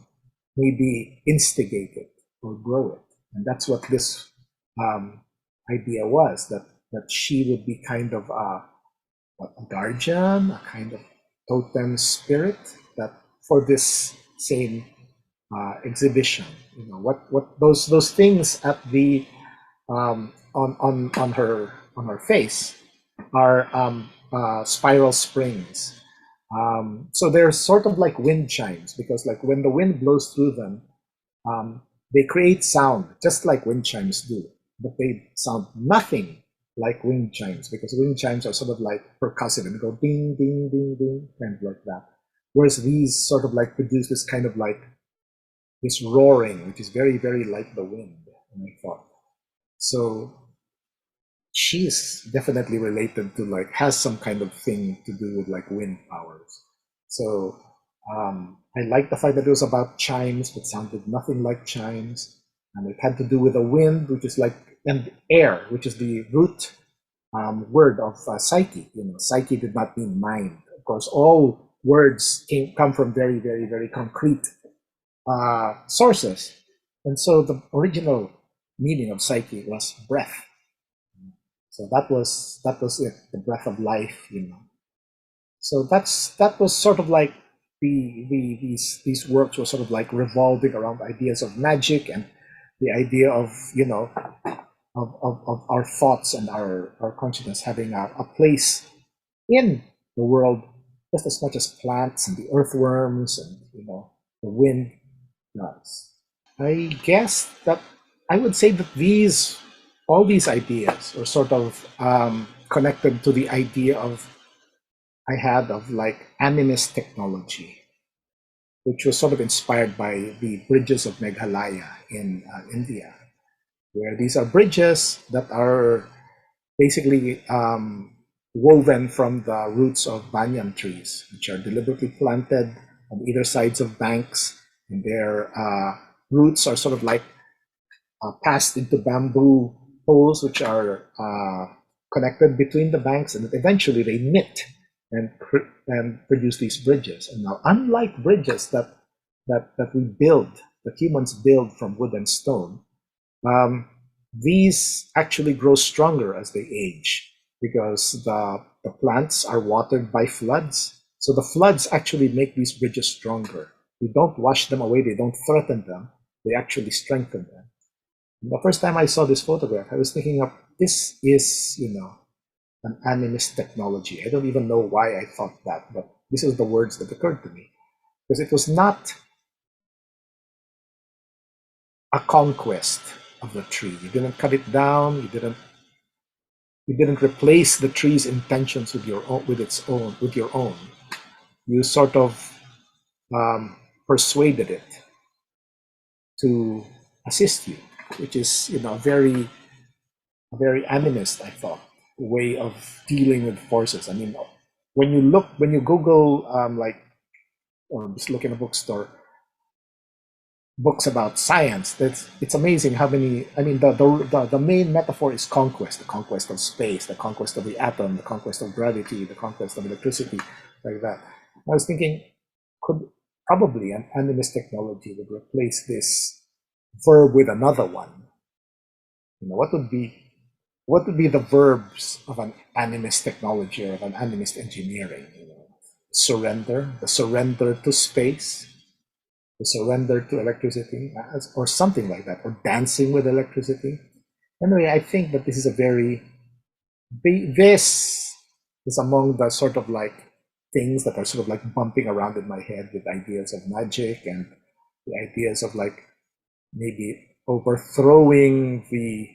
maybe instigate it or grow it. And that's what this idea was, that she would be kind of a guardian, a kind of totem spirit, that for this same exhibition, what those things at the on her face are spiral springs. So they're sort of like wind chimes, because like when the wind blows through them, they create sound just like wind chimes do, but they sound nothing like wind chimes, because wind chimes are sort of like percussive and go ding, ding, ding, ding, kind of like that. Whereas these sort of like produce this kind of like this roaring, which is very, very like the wind, and I thought. So she's definitely related to like, has some kind of thing to do with like wind powers. So I like the fact that it was about chimes, but sounded nothing like chimes. And it had to do with the wind, which is like, and air, which is the root word of psyche. Psyche did not mean mind. Of course, all words come from very, very, very concrete sources. And so the original meaning of psyche was breath. So that was it, the breath of life. So that was sort of like these works were sort of like revolving around ideas of magic and the idea of of our thoughts and our consciousness having a place in the world just as much as plants and the earthworms and the wind does. I guess that I would say that all these ideas are sort of connected to the idea I had of like animist technology, which was sort of inspired by the bridges of Meghalaya in India, where these are bridges that are basically woven from the roots of banyan trees, which are deliberately planted on either sides of banks, and their roots are sort of like passed into bamboo poles, which are connected between the banks, and eventually they knit and produce these bridges. And now, unlike bridges that we build, that humans build from wood and stone, these actually grow stronger as they age because the plants are watered by floods. So the floods actually make these bridges stronger. They don't wash them away, they don't threaten them, they actually strengthen them. And the first time I saw this photograph, I was thinking of this is, an animist technology. I don't even know why I thought that, but this is the words that occurred to me. Because it was not a conquest of the tree. You didn't cut it down, you didn't replace the tree's intentions with your own. You sort of persuaded it to assist you, which is a very animist, I thought, way of dealing with forces. I mean, when you Google or just look in a bookstore, books about science, it's amazing how many. I mean, the main metaphor is conquest: the conquest of space, the conquest of the atom, the conquest of gravity, the conquest of electricity, like that. I was thinking, probably an animist technology would replace this verb with another one. What would be the verbs of an animist technology or of an animist engineering? Surrender, the surrender to space, the surrender to electricity, or something like that, or dancing with electricity. Anyway, I think that this is among the sort of like things that are sort of like bumping around in my head with ideas of magic and the ideas of like maybe overthrowing the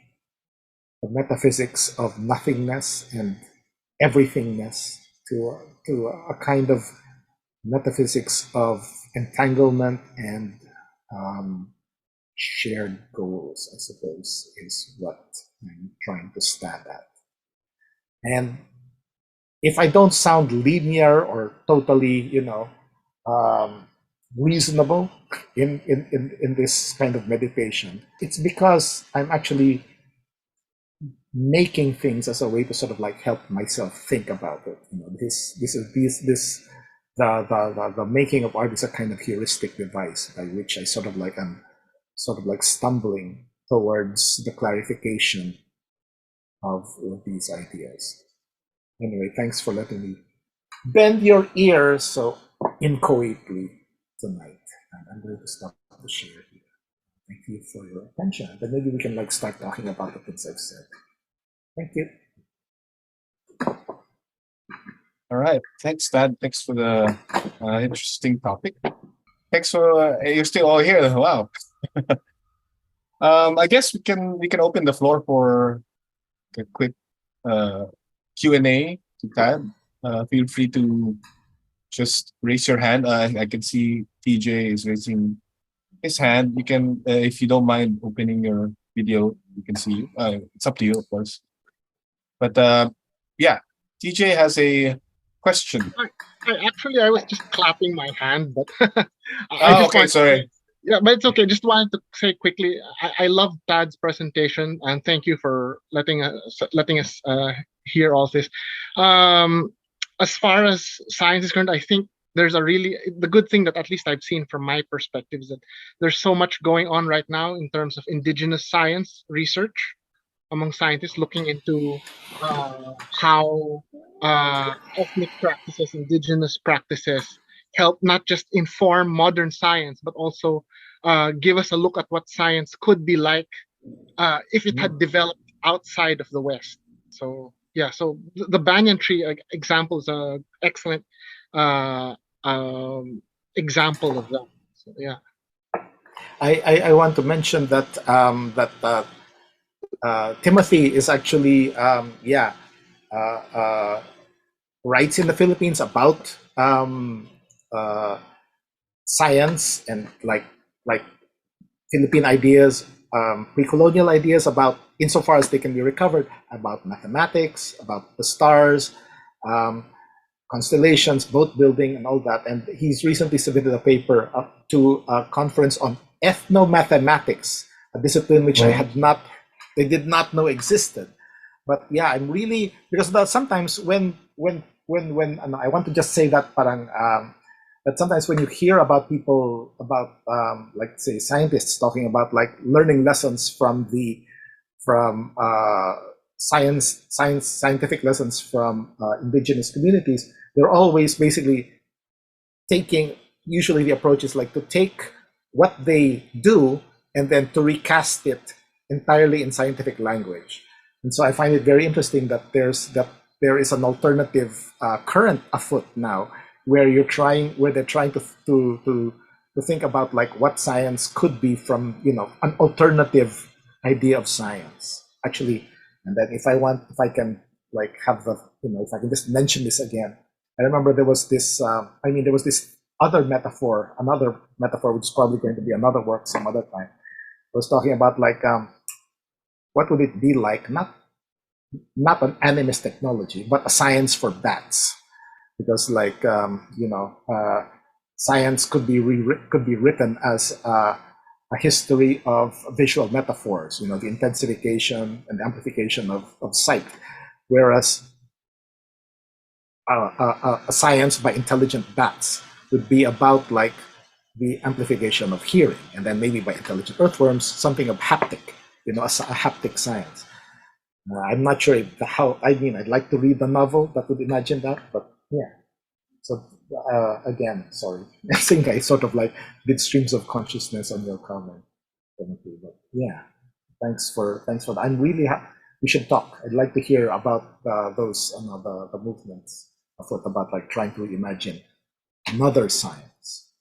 metaphysics of nothingness and everythingness to a kind of metaphysics of entanglement and shared goals, I suppose, is what I'm trying to stab at. And if I don't sound linear or totally, reasonable in this kind of meditation, it's because I'm actually making things as a way to sort of like help myself think about it. The making of art is a kind of heuristic device by which I sort of like I'm sort of like stumbling towards the clarification of these ideas. Anyway, thanks for letting me bend your ears so inchoately tonight. And I'm going to stop the share here. Thank you for your attention. Then maybe we can like start talking about the things I've said. Thank you. All right. Thanks, Dad. Thanks for the interesting topic. Thanks for you're still all here. Wow. I guess we can open the floor for a quick Q&A to Tad. Feel free to just raise your hand. I can see TJ is raising his hand. You can, if you don't mind opening your video, you can see you. It's up to you, of course. But yeah, TJ has a question. I was just clapping my hand, but Okay, sorry. Yeah, but it's okay. Just wanted to say quickly, I love Tad's presentation, and thank you for letting us hear all this. As far as science is concerned, I think there's the good thing that at least I've seen from my perspective is that there's so much going on right now in terms of indigenous science research among scientists looking into how ethnic practices, indigenous practices help not just inform modern science, but also give us a look at what science could be like if it had developed outside of the West. So yeah, so the banyan tree example is an excellent example of that. So, yeah. I want to mention that Timothy is actually writes in the Philippines about science and like Philippine ideas, pre-colonial ideas about, insofar as they can be recovered, about mathematics, about the stars, constellations, boat building, and all that. And he's recently submitted a paper to a conference on ethnomathematics, a discipline which I did not know existed. But yeah, I'm really, because sometimes when I want to just say that parang that sometimes when you hear about people, about like say scientists talking about like learning lessons from scientific lessons from indigenous communities, they're always basically taking, usually the approach is like to take what they do and then to recast it entirely in scientific language. And so I find it very interesting that there is an alternative current afoot now where they're trying to think about like what science could be from, an alternative idea of science actually. And then if I can like have the, if I can just mention this again, I remember there was this another metaphor which is probably going to be another work some other time. I was talking about like what would it be like, not an animist technology, but a science for bats, because like science could be written as a history of visual metaphors, the intensification and amplification of sight, whereas a science by intelligent bats would be about like the amplification of hearing, and then maybe by intelligent earthworms something of haptic, a haptic science. I'm not sure I'd like to read the novel that would imagine that, but yeah. So again, sorry, I think I sort of like did streams of consciousness on your comment, Timothy. But yeah, thanks for that. I'm really happy. We should talk. I'd like to hear about those the movements afoot about like trying to imagine another science.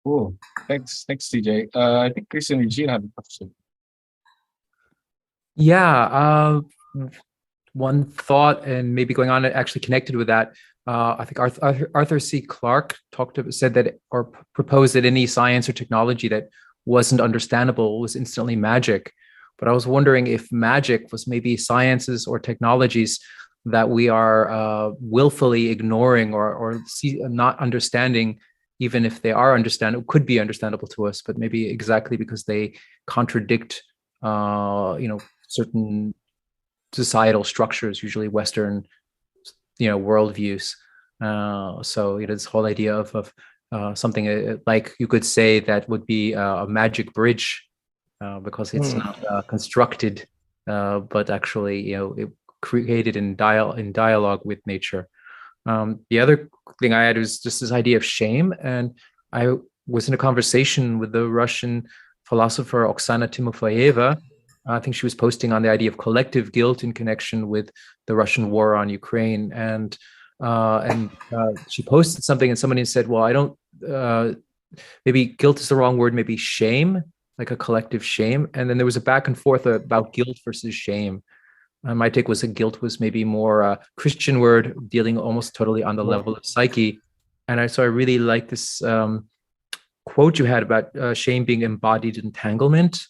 Cool. Thanks, TJ. I think Chris and Eugene have a question. Yeah, one thought, and maybe going on actually connected with that. I think Arthur C. Clarke said that, or proposed that any science or technology that wasn't understandable was instantly magic. But I was wondering if magic was maybe sciences or technologies that we are willfully ignoring or not understanding, even if they are could be understandable to us, but maybe exactly because they contradict, certain societal structures, usually Western, worldviews. So this whole idea of something like you could say that would be a magic bridge, because it's not constructed, but actually, it created in dialogue with nature. The other thing I had was just this idea of shame, and I was in a conversation with the Russian philosopher Oksana Timofeyeva. I think she was posting on the idea of collective guilt in connection with the Russian war on Ukraine, and she posted something, and somebody said, "Well, I don't. Maybe guilt is the wrong word. Maybe shame, like a collective shame." And then there was a back and forth about guilt versus shame. My take was that guilt was maybe more a Christian word, dealing almost totally on the level of psyche. And I really like this quote you had about shame being embodied entanglement.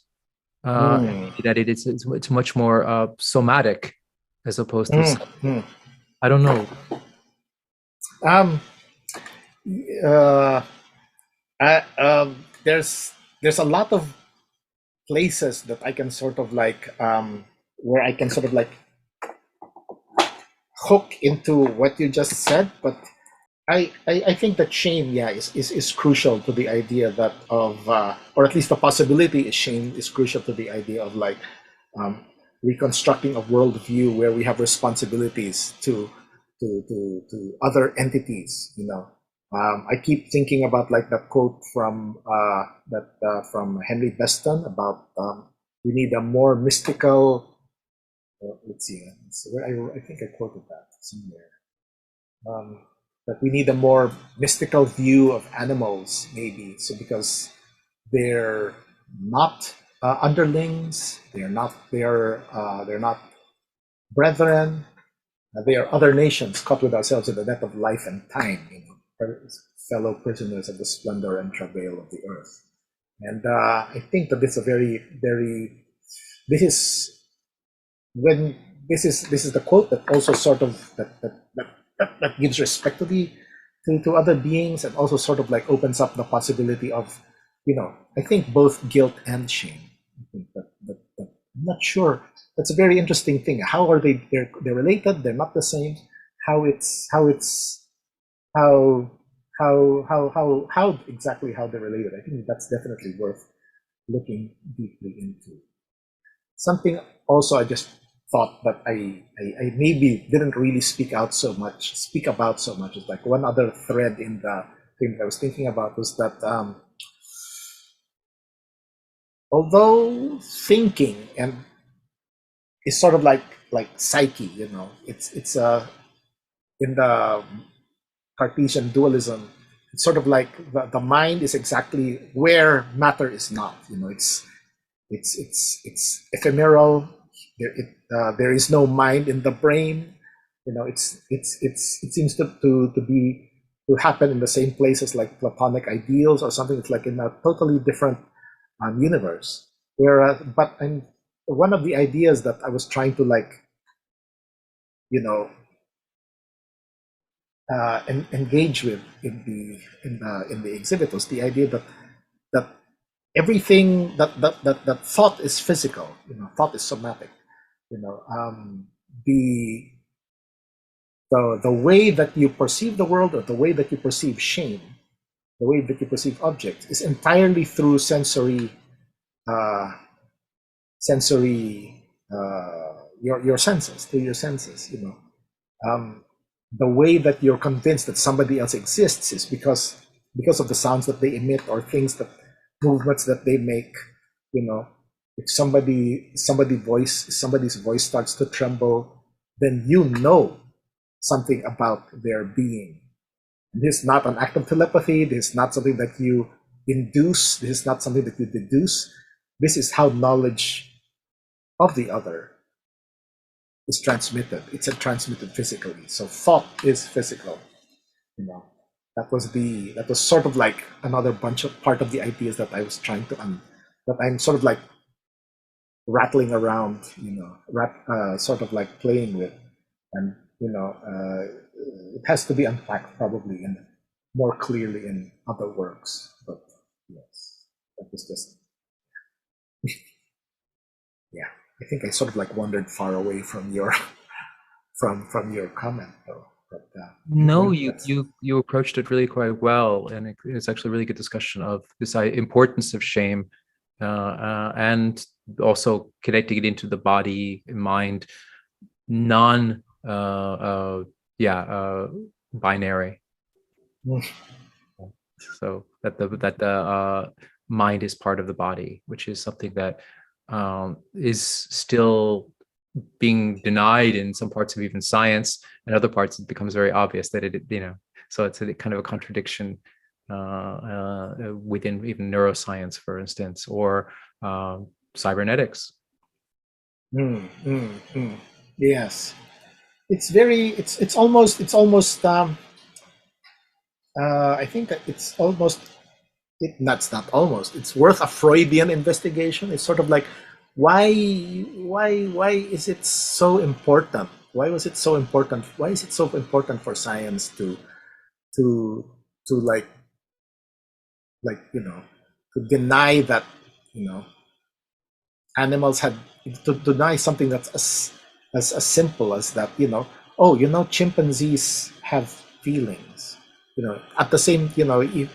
That it's much more somatic as opposed to I don't know. there's a lot of places that I can sort of like where I can sort of like hook into what you just said, but I think that shame, yeah, is crucial to the idea that of or at least the possibility is shame is crucial to the idea of like reconstructing a worldview where we have responsibilities to other entities. You know, I keep thinking about like that quote from from Henry Beston about we need a more mystical. Let's see, where I think I quoted that somewhere. That we need a more mystical view of animals, maybe. So because they're not underlings, they're not brethren. They are other nations caught with ourselves in the net of life and time, you know, fellow prisoners of the splendor and travail of the earth. And I think that this is a this is the quote that also sort of that gives respect to other beings, and also sort of like opens up the possibility of, you know, I think both guilt and shame. I think that I'm not sure. That's a very interesting thing. How are they? They're related. They're not the same. How exactly how they're related? I think that's definitely worth looking deeply into. Something also I just thought that I maybe didn't really speak about so much is like one other thread in the thing that I was thinking about was that although thinking and is sort of like psyche, you know, it's in the Cartesian dualism, it's sort of like the mind is exactly where matter is not. You know, it's ephemeral. There is no mind in the brain. You know, it seems to happen in the same places like Platonic ideals or something. It's like in a totally different universe. Whereas, but one of the ideas that I was trying to like, you know, engage with in the exhibit was the idea that everything that thought is physical. You know, thought is somatic. You know, the way that you perceive the world, or the way that you perceive shame, the way that you perceive objects, is entirely through sensory your senses, through your senses. You know, the way that you're convinced that somebody else exists is because of the sounds that they emit, or movements that they make. You know, if somebody's voice starts to tremble, then you know something about their being. This is not an act of telepathy. This is not something that you induce. This is not something that you deduce. This is how knowledge of the other is transmitted. It's transmitted physically. So thought is physical. You know, that was sort of like another part of the ideas that I was trying to that I'm sort of like rattling around, you know, sort of like playing with, and you know, it has to be unpacked probably and more clearly in other works. But yes, that was just yeah. I think I sort of like wandered far away from your from your comment though. But no, you approached it really quite well, and it's actually a really good discussion of this importance of shame, and also connecting it into the body, mind, binary. So that the mind is part of the body, which is something that is still being denied in some parts of even science, and other parts it becomes very obvious that it, you know, so it's a kind of a contradiction within even neuroscience, for instance, or cybernetics. Yes, it's very it's almost I think that it's almost that's not almost, it's worth a Freudian investigation. It's sort of like why is it so important? Why was it so important? Why is it so important for science to like you know, deny that, animals had, to deny something that's as simple as that, chimpanzees have feelings, at the same,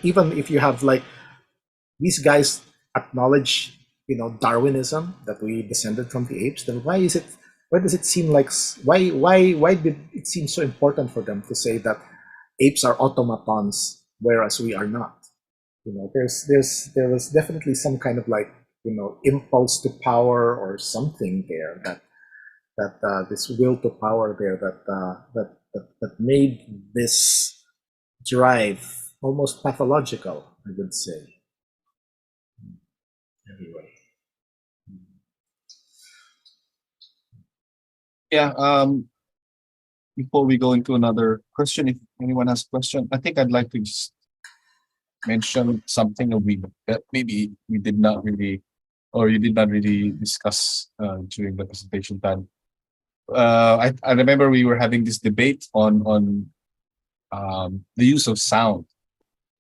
even if you have like, these guys acknowledge, Darwinism, that we descended from the apes, then why does it seem like, why did it seem so important for them to say that apes are automatons, whereas we are not? There was definitely some kind of like, impulse to power or something there, that this will to power there, that made this drive almost pathological, I would say. Anyway. Yeah. Before we go into another question, if anyone has a question, I think I'd like to just mention something that maybe we did not really, or you did not really discuss during the presentation time. I remember we were having this debate on the use of sound,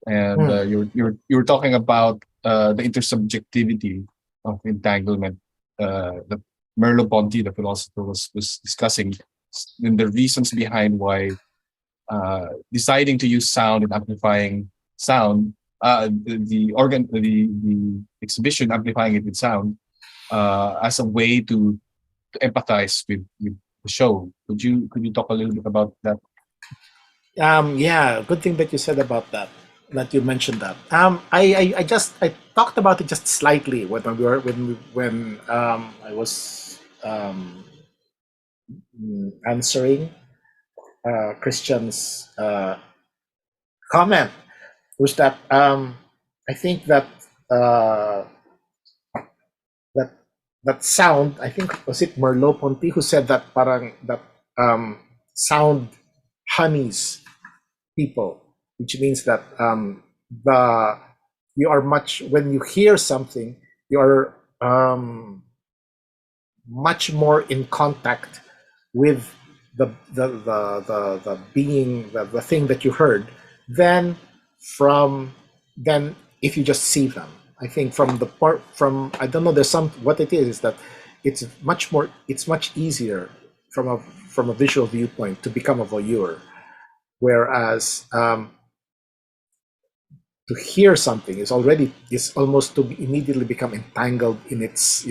and you were talking about the intersubjectivity of entanglement. The Merleau-Ponty, the philosopher, was discussing the reasons behind why deciding to use sound and amplifying sound, the exhibition amplifying it with sound as a way to empathize with the show. Could you talk a little bit about that? Yeah, good thing that you said about that you mentioned that. I talked about it just slightly when I was answering Christian's comment, was that I think that that sound, I think, was it Merleau-Ponty who said that sound honeys people, which means that you are much, when you hear something, you are much more in contact with the being, the thing that you heard, than if you just see them. I think I don't know, there's what it is that it's much easier from a visual viewpoint to become a voyeur, whereas to hear something is almost to immediately become entangled in its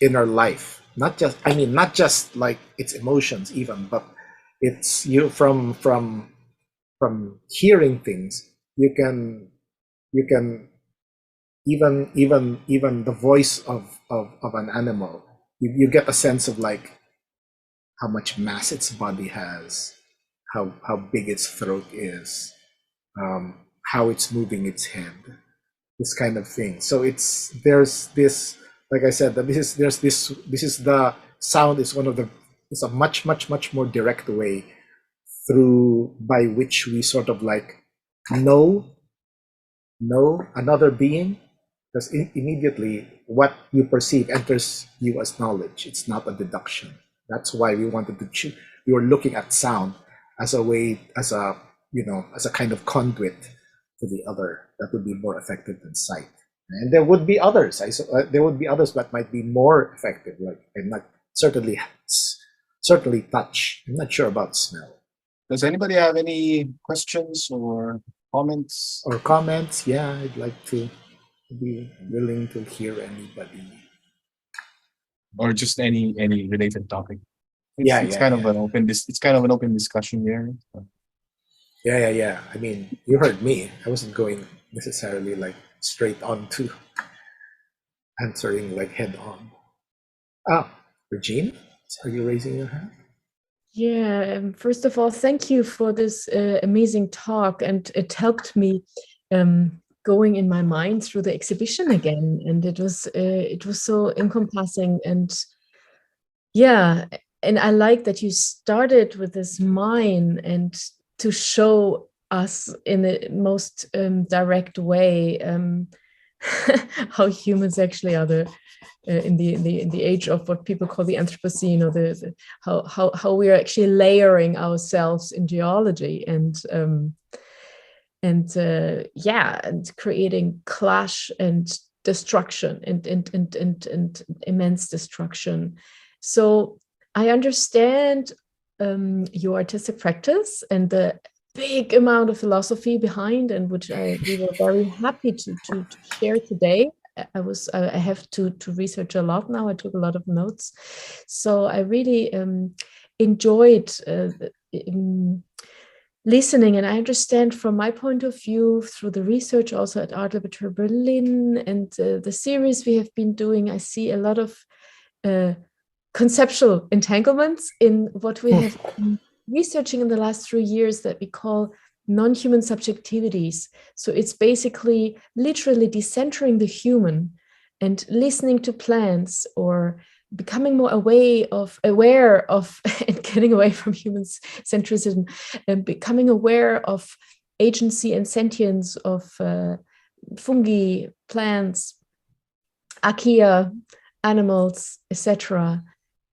inner life. Not just like its emotions even, but it's you from hearing things, you can even the voice of an animal, you get a sense of like how much mass its body has, how big its throat is, how it's moving its head, this kind of thing. So there's this, like I said, that this is the sound is it's a much more direct way by which we sort of like know another being, because immediately what you perceive enters you as knowledge. It's not a deduction. That's why we wanted to choose. We were looking at sound as a way, as a kind of conduit to the other that would be more effective than sight. And there would be others. There would be others that might be more effective. Like, and not certainly touch. I'm not sure about smell. Does anybody have any questions or comments? Yeah, I'd like to be willing to hear anybody. Or just any related topic. It's kind of an open discussion here. So. Yeah. I mean, you heard me. I wasn't going necessarily like straight on to answering like head on. Regine, are you raising your hand? Yeah, first of all, thank you for this amazing talk, and it helped me going in my mind through the exhibition again, and it was so encompassing, and yeah, and I like that you started with this mine and to show us in the most direct way how humans actually are in the age of what people call the Anthropocene, or how we are actually layering ourselves in geology, and and and creating clash and destruction and immense destruction. So I understand your artistic practice and the big amount of philosophy behind, and which we were very happy to share today. I have to research a lot now. I took a lot of notes, so I really enjoyed listening, and I understand from my point of view through the research also at Art Laboratory Berlin and the series we have been doing. I see a lot of conceptual entanglements in what we have been researching in the last 3 years that we call non-human subjectivities. So it's basically literally decentering the human and listening to plants, or becoming more aware of and getting away from human centricism, and becoming aware of agency and sentience of fungi, plants, archaea, animals, etc.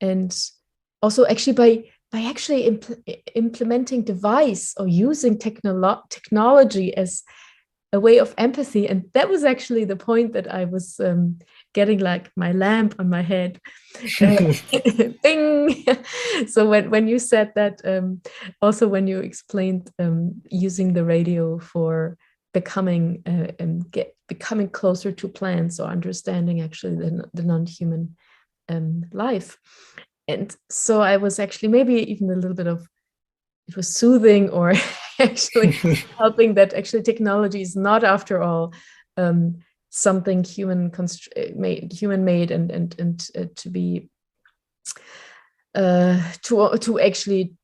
And also actually by actually implementing device or using technology as a way of empathy. And that was actually the point that I was getting like my lamp on my head. Bing! So when you said that, also when you explained using the radio for becoming closer to plants, or understanding actually the non-human life. And so I was actually maybe even a little bit of, it was soothing, or actually helping that actually technology is not after all something human made and to be to actually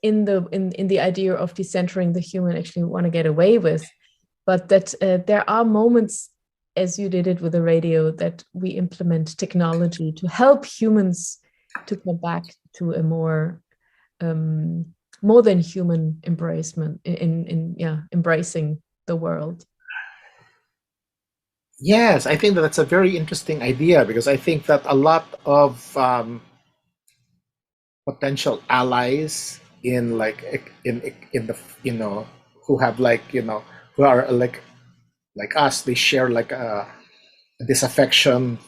in the idea of decentering the human actually want to get away with, but that there are moments, as you did it with the radio, that we implement technology to help humans to come back to a more than human embracement embracing the world. Yes, I think that's a very interesting idea, because I think that a lot of potential allies in the who have who are like us, they share like a disaffection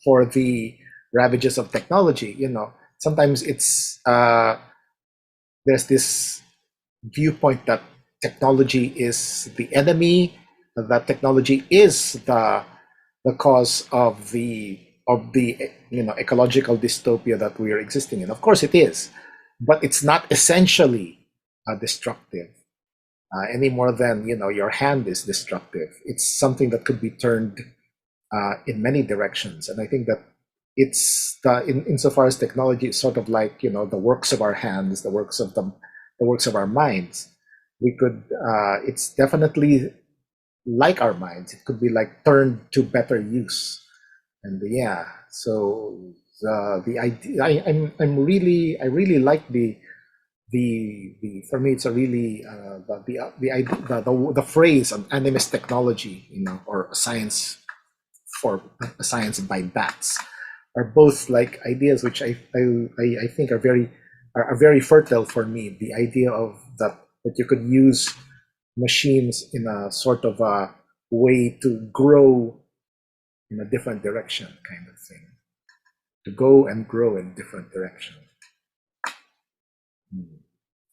for the ravages of technology. Sometimes it's there's this viewpoint that technology is the enemy, that technology is the cause of the ecological dystopia that we are existing in. Of course it is, but it's not essentially destructive any more than your hand is destructive. It's something that could be turned in many directions, and I think that it's insofar as technology is sort of like the works of our hands, the works of our minds. We could it's definitely like our minds. It could be like turned to better use, and so the idea, I really like the for me it's a really the phrase of animist technology, or science by bats, are both like ideas which I think are very fertile for me. The idea of that you could use machines in a sort of a way to grow in a different direction, kind of thing, to go and grow in different directions.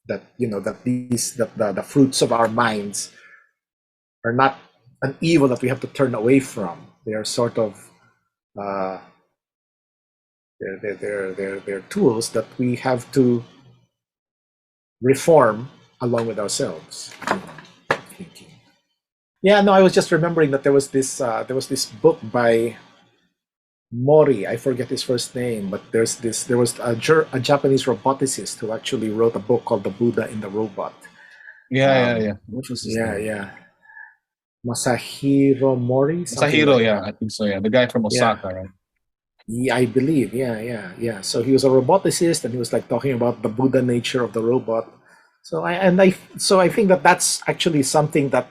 That that the fruits of our minds are not an evil that we have to turn away from. They are sort of they're tools that we have to reform along with ourselves. Yeah, no, I was just remembering that there was this book by Mori. I forget his first name, but there was a Japanese roboticist who actually wrote a book called The Buddha in the Robot. Yeah. What was his name? Yeah. Masahiro Mori. Masahiro, like I think so. Yeah, the guy from Osaka, right? Yeah, I believe. Yeah. So he was a roboticist, and he was like talking about the Buddha nature of the robot. So I think that that's actually something that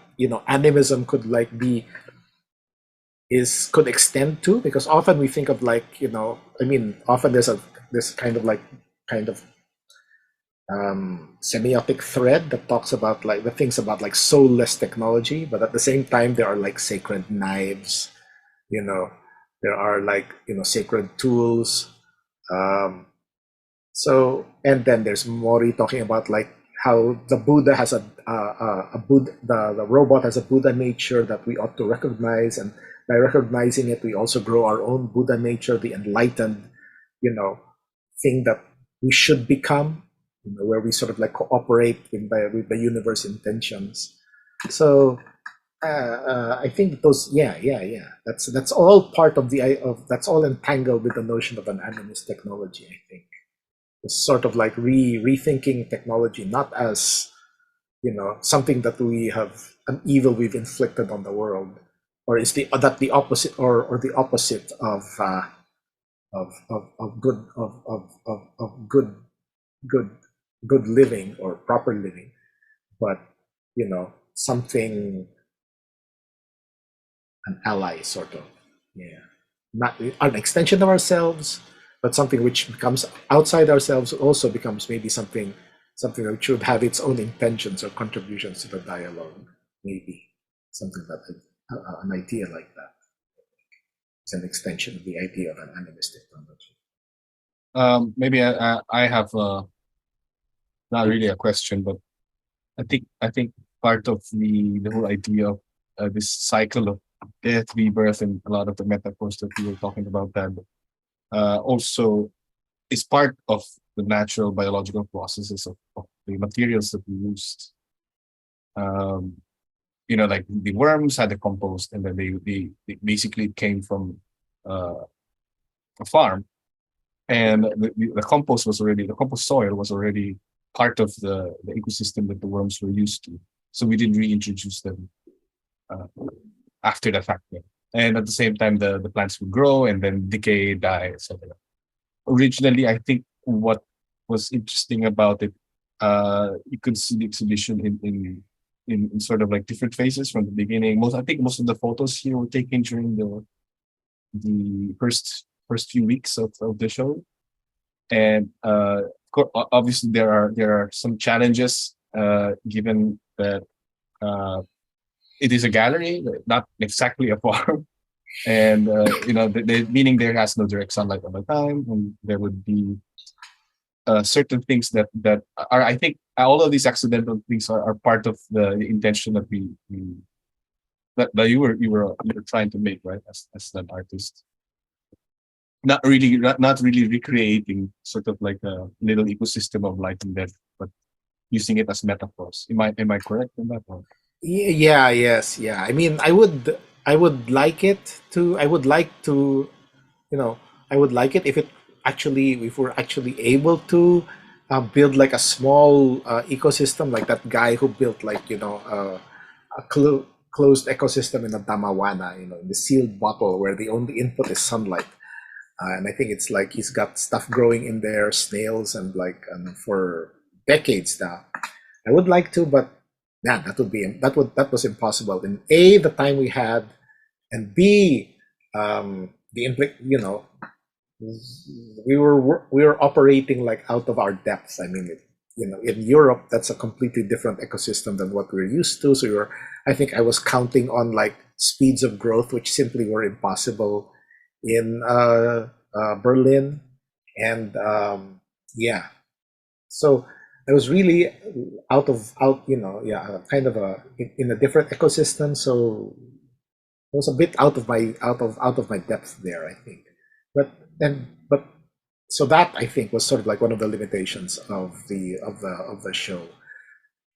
animism could could extend to, because often we think of often there's kind of semiotic thread that talks about like the things about like soulless technology, but at the same time there are like sacred knives, you know, there are like, you know, sacred tools. So, and then there's Mori talking about like how the Buddha has a Buddha, the robot has a Buddha nature that we ought to recognize, and by recognizing it, we also grow our own Buddha nature, the enlightened, you know, thing that we should become, you know, where we sort of like cooperate with the universe intentions. So I think those, yeah. That's all part of that's all entangled with the notion of an animist technology. I think it's sort of like rethinking technology not as, you know, something that we have an evil we've inflicted on the world, or is the opposite, or the opposite of good living or proper living, but, you know, something, an ally sort of, yeah, not an extension of ourselves, but something which becomes outside ourselves, also becomes maybe something that should have its own intentions or contributions to the dialogue, maybe something that an idea like that is an extension of the idea of an animist technology. Maybe I have not really a question, but I think part of the whole idea of this cycle of death, rebirth, and a lot of the metaphors that we were talking about, that also is part of the natural biological processes of the materials that we used. You know, like the worms had decomposed, and then they basically came from a farm, and the compost was already, the compost soil was already part of the ecosystem that the worms were used to. So we didn't reintroduce them after the fact. And at the same time, the plants would grow and then decay, die, etc. Originally, I think what was interesting about it, you could see the exhibition in sort of like different phases from the beginning. I think most of the photos here were taken during the first few weeks of the show, and obviously there are some challenges given that it is a gallery, not exactly a farm, and you know, meaning there has no direct sunlight all the time, and there would be certain things that are, I think, all of these accidental things are part of the intention that that you were trying to make, right, as an artist. Not really recreating sort of like a little ecosystem of life and death, but using it as metaphors. Am I correct in that one? Yeah, yes, yeah. I mean, I would like it to. I would like to, you know, I would like it if we're actually able to build like a small ecosystem, like that guy who built, like, you know, a closed ecosystem in a damawana, you know, in the sealed bottle where the only input is sunlight. And I think it's like he's got stuff growing in there, snails, and like, for decades now. I would like to, but yeah, that was impossible in A, the time we had, and B, you know, we were operating like out of our depths. I mean, you know, in Europe, that's a completely different ecosystem than what we're used to. So I think I was counting on like speeds of growth which simply were impossible in Berlin, and yeah, so I was really you know, yeah, kind of in a different ecosystem. So it was a bit out of my depth there, I think. But so that, I think, was sort of like one of the limitations of the show.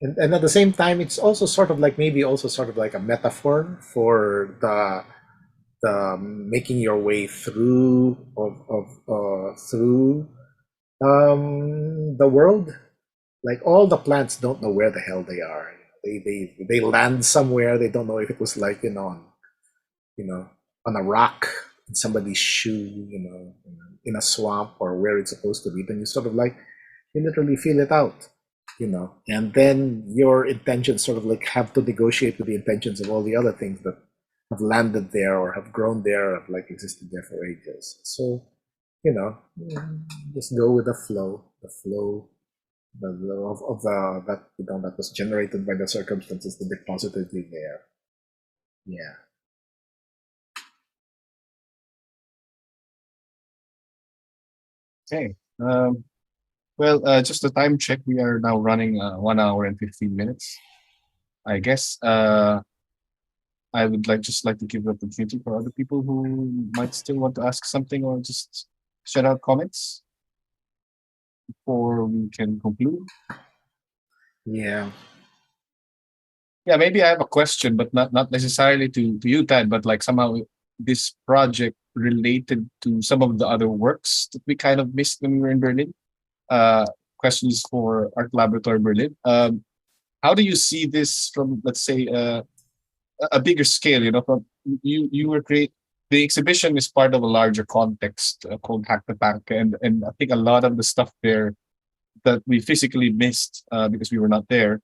And at the same time, it's also sort of like maybe also sort of like a metaphor for the making your way through the world. Like, all the plants don't know where the hell they are. They land somewhere. They don't know if it was like, you know, on a rock in somebody's shoe, you know, in a swamp, or where it's supposed to be. Then you sort of like, you literally feel it out, you know, and then your intentions sort of like have to negotiate with the intentions of all the other things that have landed there or have grown there, or have like existed there for ages. So, you know, just go with the flow. that that was generated by the circumstances to be positively there. Yeah. Okay. Just a time check. We are now running 1 hour and 15 minutes. I guess I would just like to give the opportunity for other people who might still want to ask something or just shout out comments before we can conclude. Yeah. Yeah, maybe I have a question, but not necessarily to you, Tad, but like somehow this project related to some of the other works that we kind of missed when we were in Berlin. Questions for Art Laboratory Berlin. How do you see this from, let's say, a bigger scale? You know, from you were the exhibition is part of a larger context called Hack the Bank, and I think a lot of the stuff there that we physically missed because we were not there,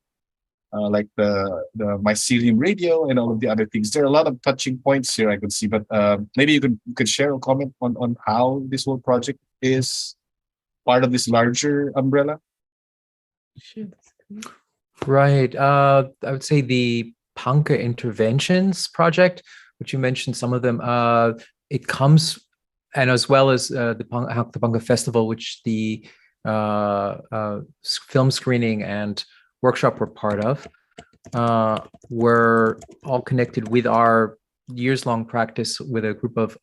like the mycelium radio and all of the other things. There are a lot of touching points here I could see, but maybe you could share a comment on how this whole project is part of this larger umbrella. Right. I would say the PANKE Interventions project, which you mentioned some of them, it comes, and as well as the PANKE Festival, which the film screening and workshop were part of, were all connected with our years-long practice with a group of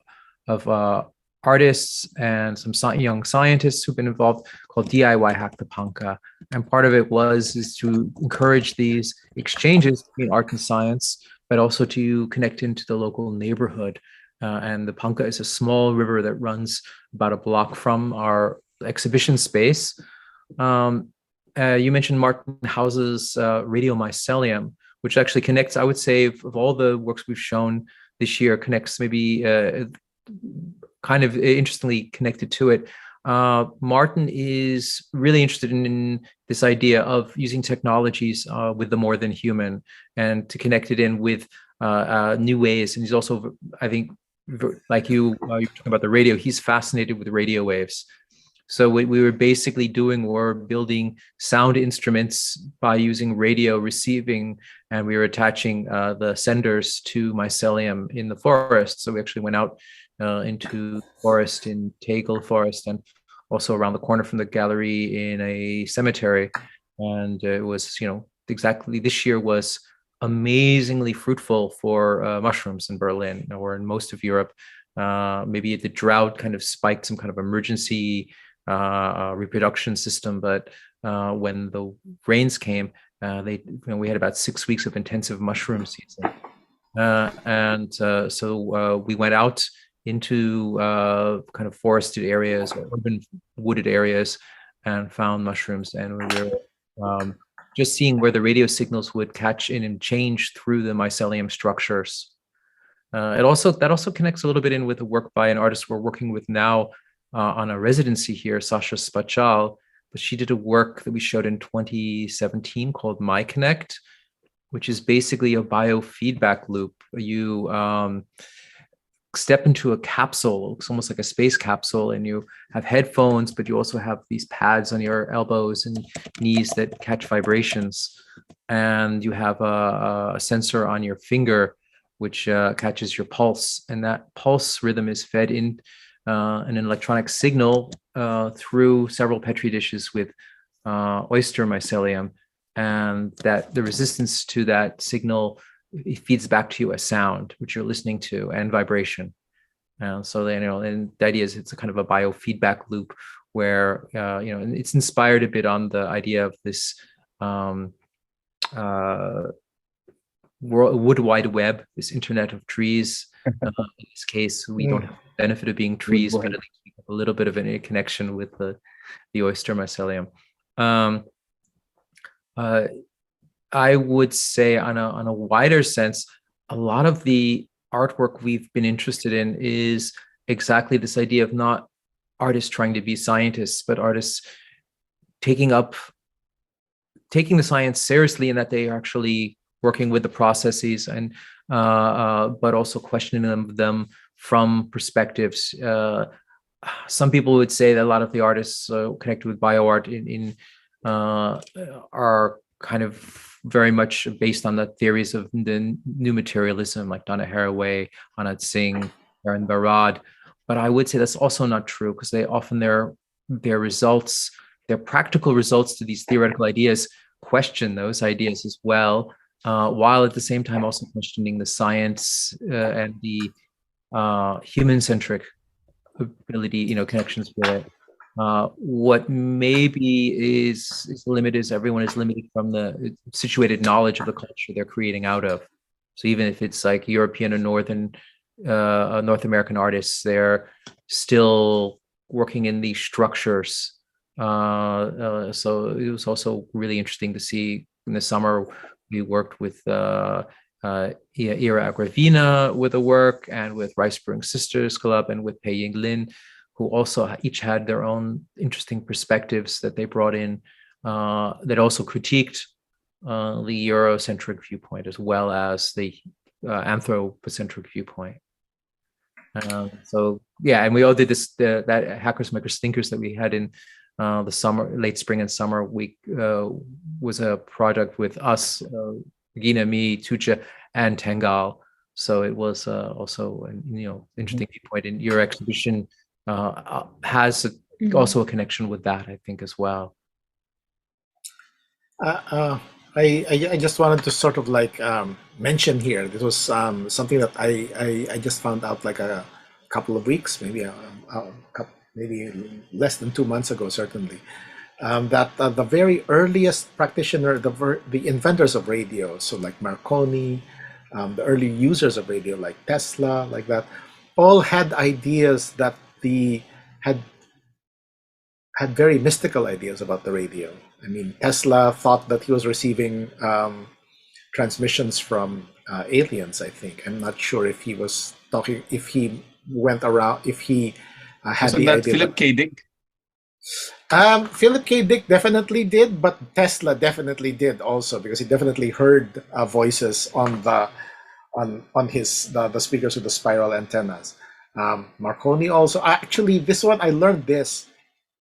artists and some young scientists who've been involved, called DIY Hack the Panka. And part of it is to encourage these exchanges between art and science, but also to connect into the local neighborhood. And the Panka is a small river that runs about a block from our exhibition space. You mentioned Martin House's Radio Mycelium, which actually connects, I would say, of all the works we've shown this year, connects maybe kind of interestingly connected to it. Martin is really interested in this idea of using technologies with the more than human and to connect it in with new ways. And he's also, I think, like you're talking about the radio, he's fascinated with radio waves. So what we were basically doing were building sound instruments by using radio receiving, and we were attaching the senders to mycelium in the forest. So we actually went out into forest in Tengal forest and also around the corner from the gallery in a cemetery. And it was, exactly this year was amazingly fruitful for mushrooms in Berlin, or in most of Europe. Maybe the drought kind of spiked some kind of emergency reproduction system, but when the rains came, we had about 6 weeks of intensive mushroom season, so we went out into kind of forested areas or urban wooded areas and found mushrooms, and we were just seeing where the radio signals would catch in and change through the mycelium structures. That also connects a little bit in with the work by an artist we're working with now on a residency here, Sasha Spachal, but she did a work that we showed in 2017 called MyConnect, which is basically a biofeedback loop. You step into a capsule, it's almost like a space capsule, and you have headphones, but you also have these pads on your elbows and knees that catch vibrations. And you have a sensor on your finger, which catches your pulse. And that pulse rhythm is fed in an electronic signal through several Petri dishes with oyster mycelium, and that the resistance to that signal, it feeds back to you a sound which you're listening to and vibration. So and the idea is it's a kind of a biofeedback loop where and it's inspired a bit on the idea of this wood wide web, this internet of trees. In this case, we don't have the benefit of being trees, but at least we have a little bit of a connection with the oyster mycelium. I would say on a wider sense, a lot of the artwork we've been interested in is exactly this idea of not artists trying to be scientists, but artists taking the science seriously, in that they are actually working with the processes and but also questioning them from perspectives. Some people would say that a lot of the artists connected with bioart in are kind of very much based on the theories of the new materialism, like Donna Haraway, Anand Singh, Aaron Barad. But I would say that's also not true, because they often their results, their practical results to these theoretical ideas, question those ideas as well, while at the same time also questioning the science and the human-centric ability, connections with it. What maybe is limited is everyone is limited from the situated knowledge of the culture they're creating out of. So even if it's like European or North American artists, they're still working in these structures. So it was also really interesting to see in the summer. We worked with Ira Agravina with the work, and with Rice Brewing Sisters Club, and with Pei Ying Lin, who also each had their own interesting perspectives that they brought in, that also critiqued the Eurocentric viewpoint as well as the anthropocentric viewpoint. So yeah, and we all did this that Hackers Makers Thinkers that we had in the summer, late spring and summer week, was a project with us, Regina, me, Tuche, and Tengal. So it was also an interesting viewpoint. And your exhibition has also a connection with that, I think, as well. I just wanted to sort of like mention here. This was something that I just found out like a couple of weeks, maybe maybe less than 2 months ago, certainly. That the very earliest practitioner, the inventors of radio, so like Marconi, the early users of radio like Tesla, like that, all had ideas that had very mystical ideas about the radio. I mean, Tesla thought that he was receiving transmissions from aliens, I think. I'm not sure if he was talking, if he went around, if he had the idea. Philip K. Dick? Philip K. Dick definitely did, but Tesla definitely did also, because he definitely heard voices on the speakers with the spiral antennas. Marconi also. Actually, this one I learned this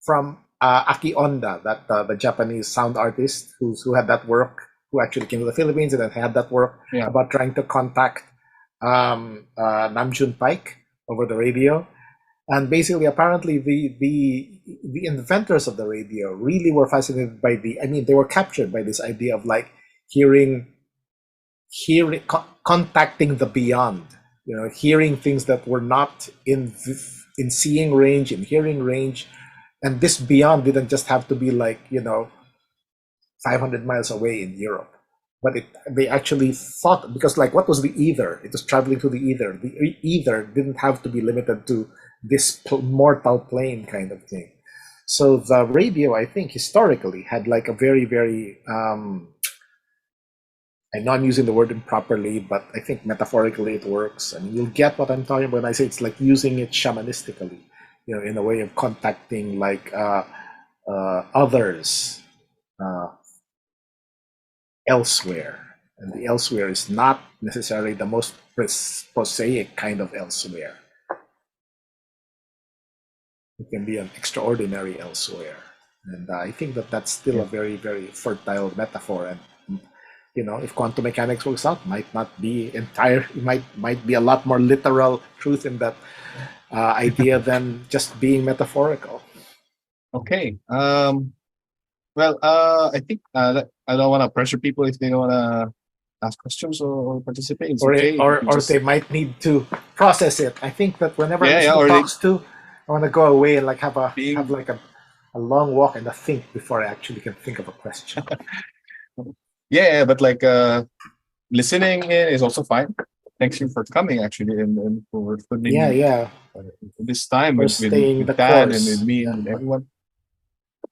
from Aki Onda, that the Japanese sound artist who had that work, who actually came to the Philippines and then had that work about trying to contact Namjoon Pike over the radio. And basically, apparently, the inventors of the radio really were fascinated by they were captured by this idea of like contacting the beyond, hearing things that were not in seeing range, in hearing range. And this beyond didn't just have to be like, 500 miles away in Europe. But they actually thought, because like, what was the ether? It was traveling through the ether. The ether didn't have to be limited to this mortal plane kind of thing. So the radio, I think, historically had like a very, very, I know I'm using the word improperly, but I think metaphorically it works. I mean, you'll get what I'm talking about when I say it's like using it shamanistically, in a way of contacting like others elsewhere. And the elsewhere is not necessarily the most prosaic kind of elsewhere. It can be an extraordinary elsewhere. And I think that that's still a very, very fertile metaphor. And, if quantum mechanics works out, might not be entire, it might be a lot more literal truth in that idea than just being metaphorical. Okay. Well, I think I don't want to pressure people if they don't want to ask questions or participate. It's okay. Or they might need to process it. I think that whenever someone talks to, I want to go away and like have like a long walk and a think before I actually can think of a question. Yeah, but like listening in is also fine. Thanks you for coming actually and for spending this time with Dad and with me and everyone.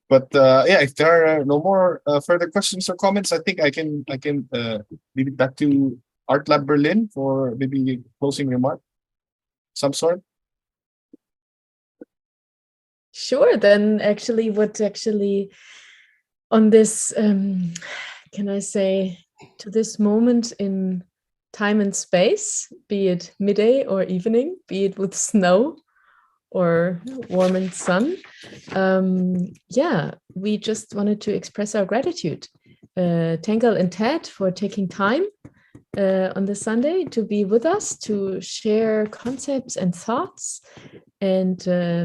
But if there are no more further questions or comments, I think I can leave it back to Art Lab Berlin for maybe closing remark, some sort. Sure. Then actually, on this, can I say, to this moment in time and space, be it midday or evening, be it with snow or warm sun. Yeah, we just wanted to express our gratitude. Tengal and Ted for taking time on this Sunday to be with us, to share concepts and thoughts. And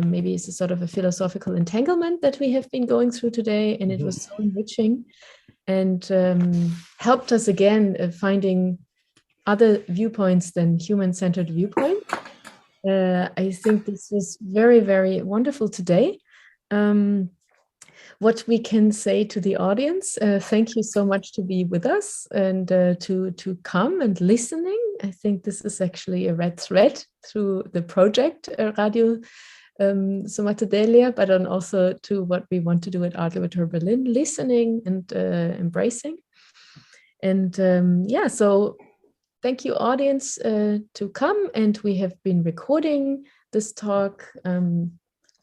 maybe it's a sort of a philosophical entanglement that we have been going through today. And it was so enriching and helped us again finding other viewpoints than human-centered viewpoint. I think this was very, very wonderful today. What we can say to the audience, thank you so much to be with us and to come and listening. I think this is actually a red thread through the project Radyo Somatodelia, but then also to what we want to do at Art Laboratory Berlin, listening and embracing. And yeah, so thank you, audience, to come. And we have been recording this talk,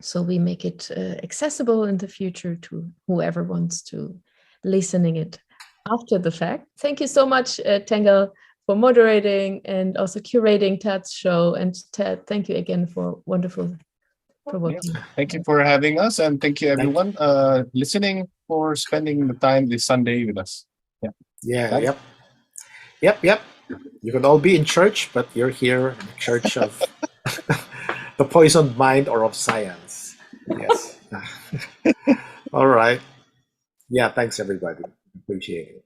so we make it accessible in the future to whoever wants to listening it after the fact. Thank you so much, Tengal, for moderating and also curating Ted's show. And Ted, thank you again for wonderful provoking. Yeah. Thank you for having us, and thank you everyone listening for spending the time this Sunday with us. Yeah. Yep. You could all be in church, but you're here in the church of the poisoned mind or of science. Yes. All right. Yeah, thanks everybody. Appreciate it.